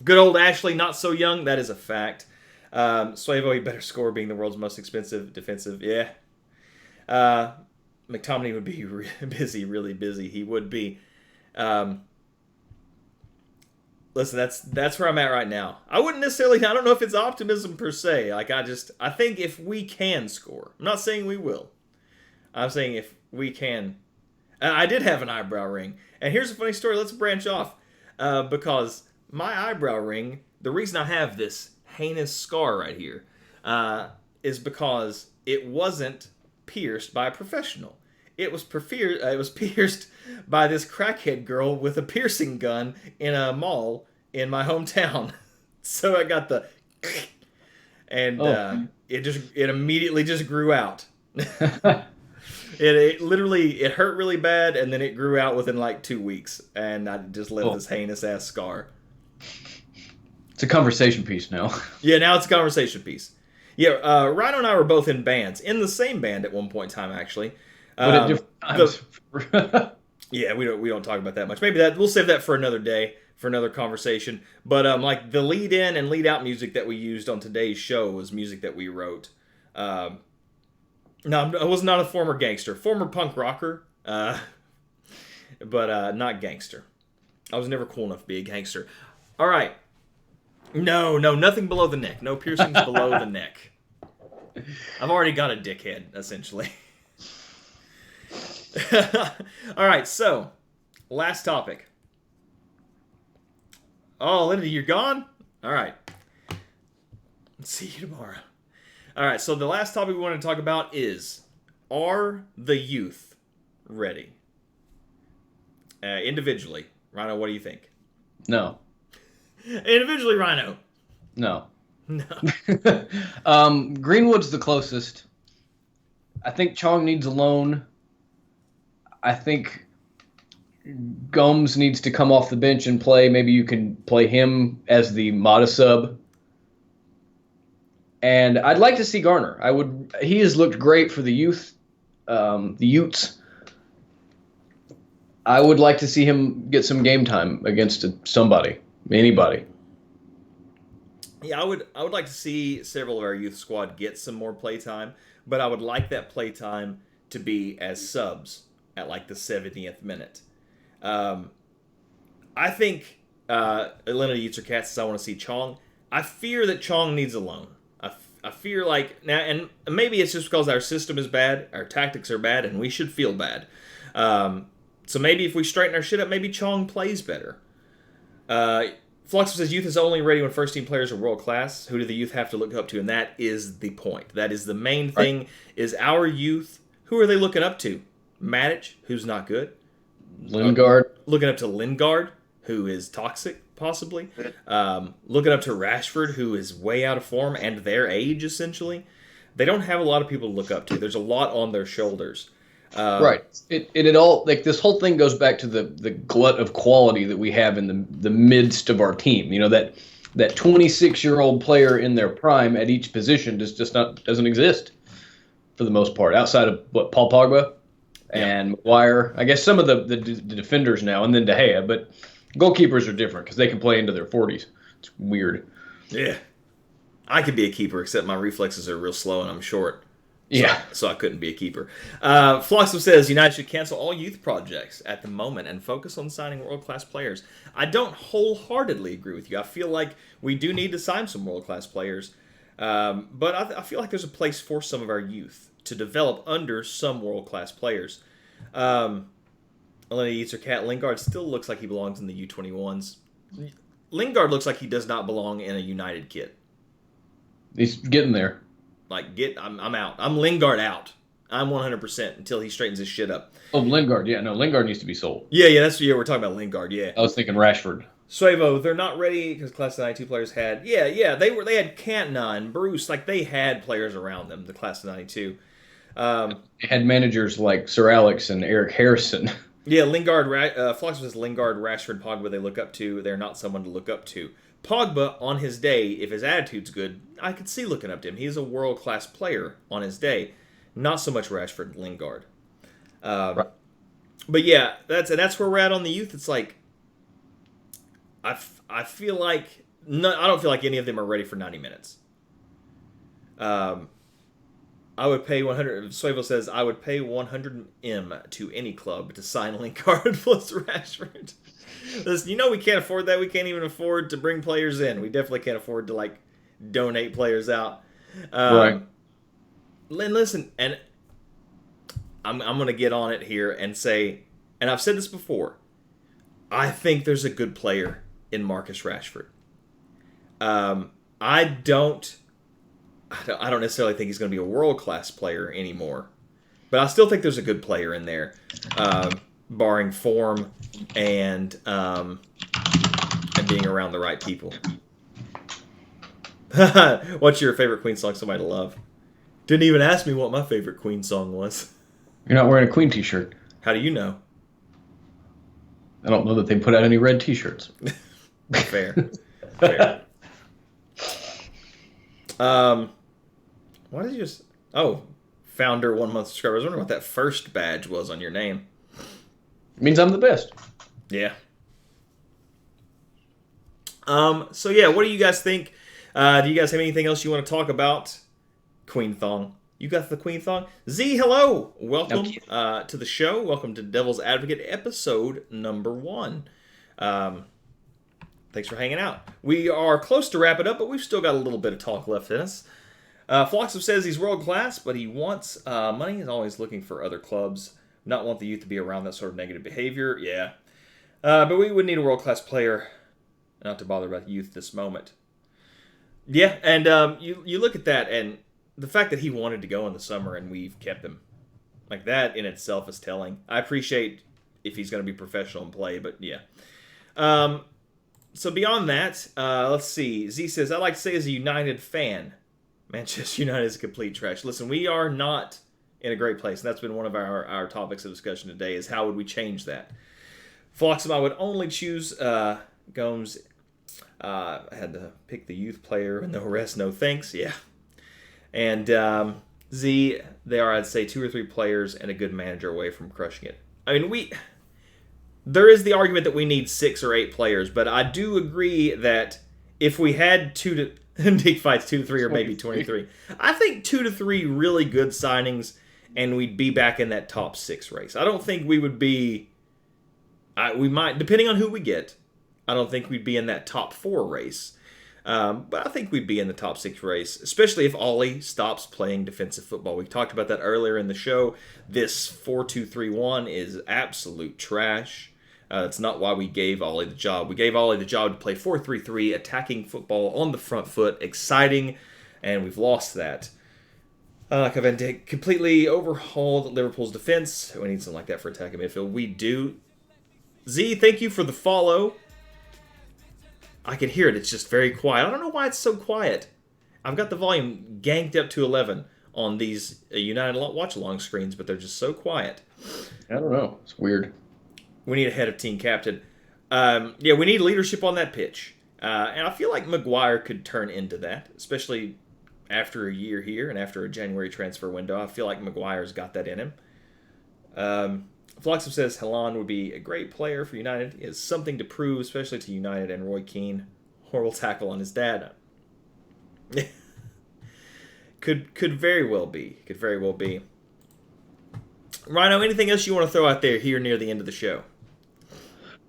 Good old Ashley, not so young. That is a fact. Suevo, he better score, being the world's most expensive defensive. Yeah. McTominay would be really busy. He would be. Listen, that's where I'm at right now. I don't know if it's optimism per se. Like, I think if we can score, I'm not saying we will. I'm saying if we can. I did have an eyebrow ring. And here's a funny story. Let's branch off. Because my eyebrow ring, the reason I have this heinous scar right here is because it wasn't pierced by a professional. it was pierced by this crackhead girl with a piercing gun in a mall in my hometown. So I got the and Oh. it immediately just grew out. It literally it hurt really bad, and then it grew out within like 2 weeks, and I just left Oh. this heinous ass scar. It's a conversation piece now. Yeah, now it's a conversation piece. Yeah, Rhino and I were both in bands, in the same band at one point in time, actually. But at different times. Yeah, we don't talk about that much. Maybe that we'll save that for another day, for another conversation. But like the lead in and lead out music that we used on today's show was music that we wrote. No, I was not a former gangster, former punk rocker, but not gangster. I was never cool enough to be a gangster. All right. No, nothing below the neck. No piercings below the neck. I've already got a dickhead, essentially. All right, so last topic. Oh, Linda, you're gone? All right. See you tomorrow. All right, so the last topic we want to talk about is, are the youth ready? Individually. Rhino, what do you think? No. Individually, Rhino. No. No. Greenwood's the closest. I think Chong needs a loan. I think Gomes needs to come off the bench and play. Maybe you can play him as the Mata sub. And I'd like to see Garner. He has looked great for the youth, the Utes. I would like to see him get some game time against somebody, anybody. Yeah, I would like to see several of our youth squad get some more playtime, but I would like that playtime to be as subs at like the 70th minute. I think Atlanta Utes or Cats, I want to see Chong. I fear that Chong needs a loan. I fear like now, and maybe it's just because our system is bad, our tactics are bad, and we should feel bad. So maybe if we straighten our shit up, maybe Chong plays better. Flux says youth is only ready when first team players are world class. Who do the youth have to look up to? And that is the point. That is the main thing. Right. Is our youth. Who are they looking up to? Matic, who's not good. Lingard. Looking up to Lingard, who is toxic, possibly. Looking up to Rashford, who is way out of form and their age, essentially. They don't have a lot of people to look up to. There's a lot on their shoulders. Right. It all like this whole thing goes back to the glut of quality that we have in the midst of our team. You know, that 26-year-old player in their prime at each position doesn't exist for the most part, outside of Paul Pogba and Maguire. I guess some of the defenders now, and then De Gea, but goalkeepers are different because they can play into their 40s. It's weird. Yeah. I could be a keeper, except my reflexes are real slow and I'm short. So I couldn't be a keeper. Floxo says United should cancel all youth projects at the moment and focus on signing world-class players. I don't wholeheartedly agree with you. I feel like we do need to sign some world-class players. But I feel like there's a place for some of our youth to develop under some world-class players. Elena Eats or Cat Lingard still looks like he belongs in the U21s. Lingard looks like he does not belong in a United kit. He's getting there. Like, I'm out. I'm Lingard out. I'm 100% until he straightens his shit up. Oh, Lingard. Yeah, no, Lingard needs to be sold. Yeah, we're talking about Lingard, yeah. I was thinking Rashford. Suevo, they're not ready because Class of 92 players had... Yeah, they had Cantona and Bruce. Like, they had players around them, the Class of 92. They had managers like Sir Alex and Eric Harrison. Yeah, Lingard, Flox says Lingard, Rashford, Pogba they look up to. They're not someone to look up to. Pogba, on his day, if his attitude's good, I could see looking up to him. He's a world-class player on his day. Not so much Rashford and Lingard. Right. But yeah, that's where we're at on the youth. It's like, I feel like, I don't feel like any of them are ready for 90 minutes. I would pay 100, Suevo says, I would pay 100M to any club to sign Lingard plus Rashford. Listen, we can't afford that. We can't even afford to bring players in. We definitely can't afford to, like, donate players out. Right. Listen, and I'm going to get on it here and say, and I've said this before, I think there's a good player in Marcus Rashford. I don't necessarily think he's going to be a world-class player anymore. But I still think there's a good player in there, barring form and being around the right people. What's your favorite Queen song? Somebody to love. Didn't even ask me what my favorite Queen song was. You're not wearing a Queen t-shirt. How do you know? I don't know that they put out any red t-shirts. Fair. Fair. Why did you just... Oh, founder 1 month subscriber. I was wondering what that first badge was on your name. It means I'm the best. Yeah. So yeah, what do you guys think? Do you guys have anything else you want to talk about? Queen Thong. You got the Queen Thong? Z, hello! Welcome to the show. Welcome to Devil's Advocate, episode number 1. Thanks for hanging out. We are close to wrap it up, but we've still got a little bit of talk left in us. Floxum says he's world class, but he wants money. He's always looking for other clubs. Not want the youth to be around that sort of negative behavior. Yeah. But we would need a world class player not to bother about youth this moment. Yeah, and you look at that, and the fact that he wanted to go in the summer and we've kept him, like that in itself is telling. I appreciate if he's going to be professional and play, but yeah. So beyond that, let's see. Z says, I like to say as a United fan, Manchester United is complete trash. Listen, we are not in a great place, and that's been one of our topics of discussion today, is how would we change that? Floxum, I would only choose Gomes. I had to pick the youth player, and the rest, no thanks. Yeah. And Z, they are, I'd say, 2 or 3 players and a good manager away from crushing it. I mean, there is the argument that we need 6 or 8 players, but I do agree that if we had 2 to Nick fights 2 to 3 or maybe 23, I think 2 to 3 really good signings, and we'd be back in that top 6 race. I don't think we would be. We might, depending on who we get. I don't think we'd be in that top 4 race. But I think we'd be in the top 6 race, especially if Ollie stops playing defensive football. We talked about that earlier in the show. This 4-2-3-1 is absolute trash. That's not why we gave Ollie the job. We gave Ollie the job to play 4-3-3, attacking football on the front foot, exciting, and we've lost that. Cavente completely overhauled Liverpool's defense. We need something like that for attacking midfield. We do. Z, thank you for the follow. I can hear it. It's just very quiet. I don't know why it's so quiet. I've got the volume ganked up to 11 on these United watch-along screens, but they're just so quiet. I don't know. It's weird. We need a head of team captain. Yeah, we need leadership on that pitch. And I feel like Maguire could turn into that, especially after a year here and after a January transfer window. I feel like Maguire's got that in him. Floxum says Haaland would be a great player for United. He has something to prove, especially to United and Roy Keane. Horrible tackle on his dad. Could very well be. Could very well be. Ryno, anything else you want to throw out there here near the end of the show?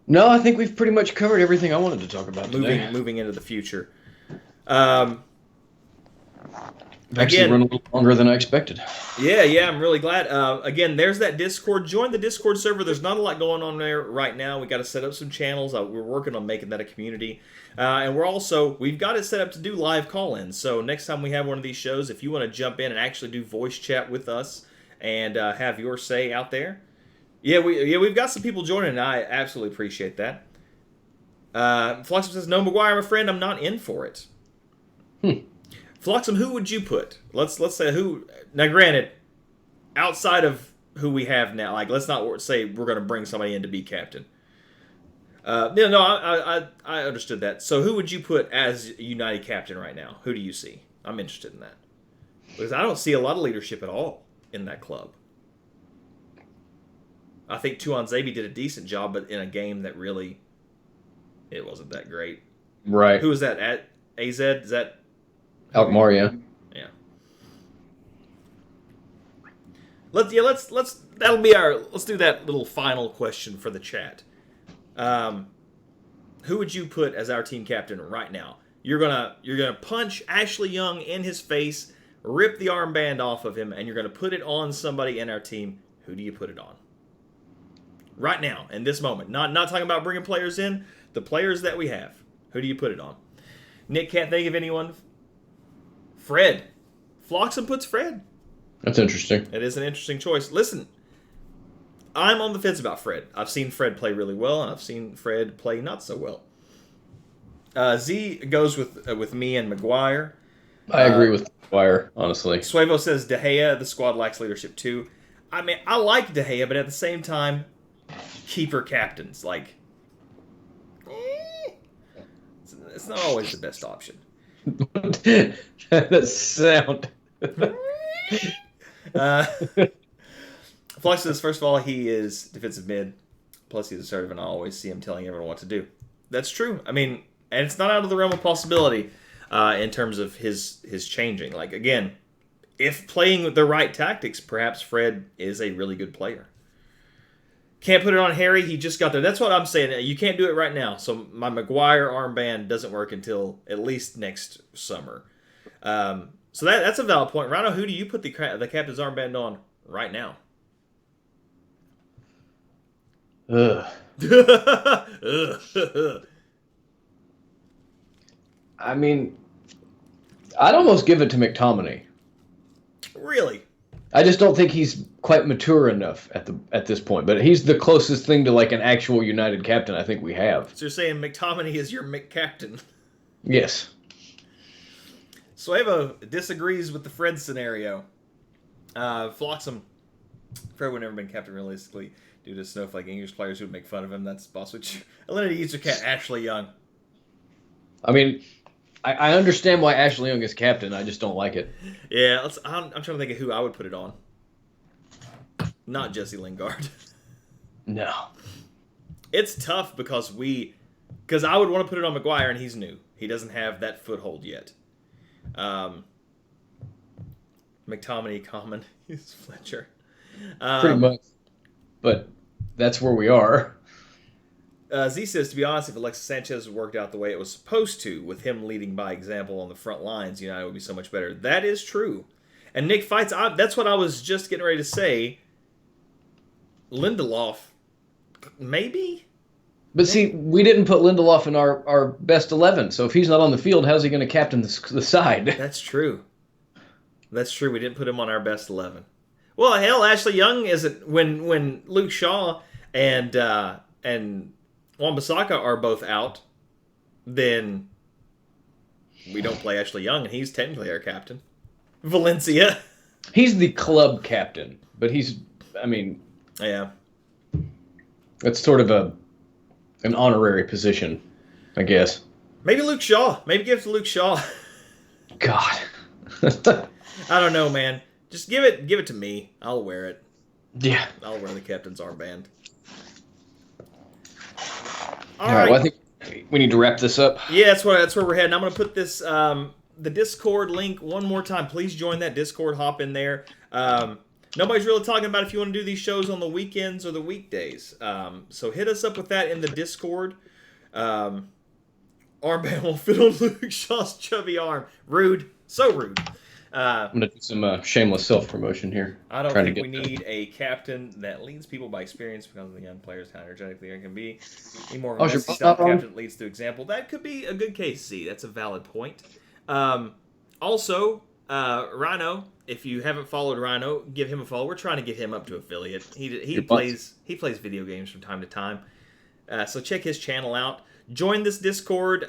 No, I think we've pretty much covered everything I wanted to talk about today. Moving into the future. Actually run a little longer than I expected. Yeah, I'm really glad. Again, there's that Discord. Join the Discord server. There's not a lot going on there right now. We got to set up some channels. We're working on making that a community. And we've got it set up to do live call-ins. So next time we have one of these shows, if you want to jump in and actually do voice chat with us and have your say out there, we've got some people joining, and I absolutely appreciate that. Floxum says, no, Maguire, my friend, I'm not in for it. Floxum, who would you put? Let's say who. Now, granted, outside of who we have now, like let's not say we're going to bring somebody in to be captain. I understood that. So, who would you put as United captain right now? Who do you see? I'm interested in that because I don't see a lot of leadership at all in that club. I think Tuanzebe did a decent job, but in a game that really it wasn't that great. Right. Who is that at AZ? Is that Alkmaar, yeah. Yeah. Let's that'll be let's do that little final question for the chat. Who would you put as our team captain right now? You're gonna punch Ashley Young in his face, rip the armband off of him, and you're gonna put it on somebody in our team. Who do you put it on? Right now, in this moment. Not talking about bringing players in, the players that we have. Who do you put it on? Nick can't think of anyone. Fred. Floxum puts Fred. That's interesting. It is an interesting choice. Listen, I'm on the fence about Fred. I've seen Fred play really well, and I've seen Fred play not so well. Z goes with me and McGuire. I agree with Wire, honestly. Suevo says De Gea, the squad lacks leadership too. I mean, I like De Gea, but at the same time, keeper captains. Like, it's not always the best option. That sound. Flux says, first of all, he is defensive mid. Plus, he's assertive, and I always see him telling everyone what to do. That's true. I mean, and it's not out of the realm of possibility in terms of his changing. Like, again, if playing with the right tactics, perhaps Fred is a really good player. Can't put it on Harry. He just got there. That's what I'm saying. You can't do it right now. So my McGuire armband doesn't work until at least next summer. So that's a valid point. Ryno, who do you put the captain's armband on right now? Ugh. I mean, I'd almost give it to McTominay. Really? I just don't think he's quite mature enough at this point. But he's the closest thing to like an actual United captain I think we have. So you're saying McTominay is your McCaptain? Yes. Suevo disagrees with the Fred scenario. Flotsam. Fred would never been captain realistically due to snowflake English players who would make fun of him. That's Boswich. Eliminated user cat Ashley Young. I mean, I understand why Ashley Young is captain. I just don't like it. Yeah, I'm trying to think of who I would put it on. Not Jesse Lingard. No. It's tough because I would want to put it on McGuire, and he's new. He doesn't have that foothold yet. McTominay common. He's Fletcher. Pretty much. But that's where we are. Z says, to be honest, if Alexis Sanchez worked out the way it was supposed to, with him leading by example on the front lines, United would be so much better. That is true. And Nick Fights, that's what I was just getting ready to say. Lindelof, maybe? But see, we didn't put Lindelof in our best 11, so if he's not on the field, how's he going to captain the side? That's true. That's true. We didn't put him on our best 11. Well, hell, Ashley Young isn't. When Luke Shaw and Wan-Bissaka are both out, then we don't play Ashley Young, and he's technically our captain. Valencia. He's the club captain, but Yeah. That's sort of an honorary position, I guess. Maybe Luke Shaw. Maybe give it to Luke Shaw. God. I don't know, man. Just give it to me. I'll wear it. Yeah. I'll wear the captain's armband. All right. Well, I think we need to wrap this up. Yeah, that's where we're heading. I'm going to put this the Discord link one more time. Please join that Discord. Hop in there. Nobody's really talking about if you want to do these shows on the weekends or the weekdays. So hit us up with that in the Discord. Armband won't fit on Luke Shaw's chubby arm. Rude. So rude. I'm going to do some shameless self-promotion here. I don't think we need a captain that leads people by experience because of the young players, how energetic they can be. Need more of a style captain that leads through example. That could be a good case, see. That's a valid point. Also, Ryno, if you haven't followed Ryno, give him a follow. We're trying to get him up to affiliate. He plays video games from time to time. So check his channel out. Join this Discord.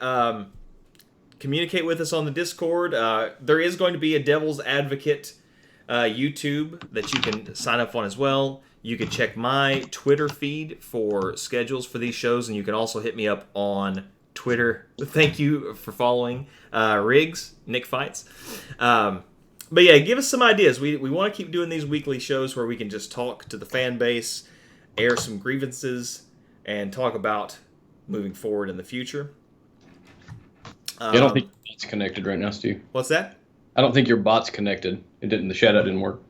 Communicate with us on the Discord. There is going to be a Devil's Advocate YouTube that you can sign up on as well. You can check my Twitter feed for schedules for these shows, and you can also hit me up on Twitter. Thank you for following Riggs, Nick Fights. But yeah, give us some ideas. We want to keep doing these weekly shows where we can just talk to the fan base, air some grievances, and talk about moving forward in the future. I don't think your bot's connected right now, Steve. What's that? I don't think your bot's connected. The shout out didn't work.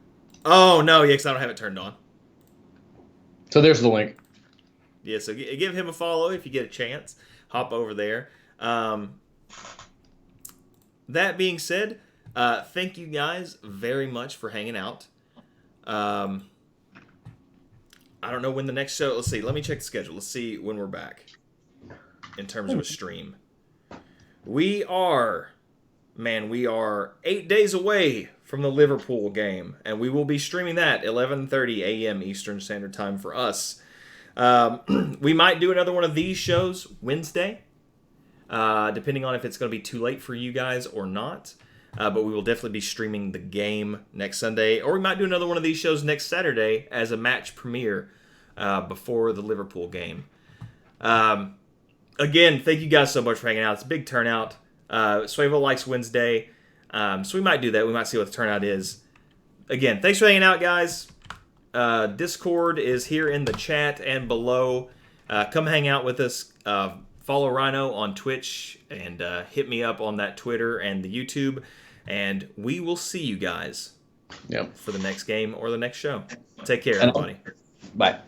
Oh, no, yeah, because I don't have it turned on. So there's the link. Yeah, so give him a follow if you get a chance. Hop over there. That being said, thank you guys very much for hanging out. I don't know when the next show... Let's see. Let me check the schedule. Let's see when we're back in terms of a stream. We are 8 days away from from the Liverpool game, and we will be streaming that 11:30 a.m. Eastern Standard Time for us. We might do another one of these shows Wednesday, depending on if it's going to be too late for you guys or not. But we will definitely be streaming the game next Sunday, or we might do another one of these shows next Saturday as a match premiere before the Liverpool game. Again, thank you guys so much for hanging out. It's a big turnout. Suevo likes Wednesday, so we might do that. We might see what the turnout is. Again, thanks for hanging out, guys. Discord is here in the chat and below. Come hang out with us. Follow Ryno on Twitch and hit me up on that Twitter and the YouTube. And we will see you guys for the next game or the next show. Take care, everybody. Bye.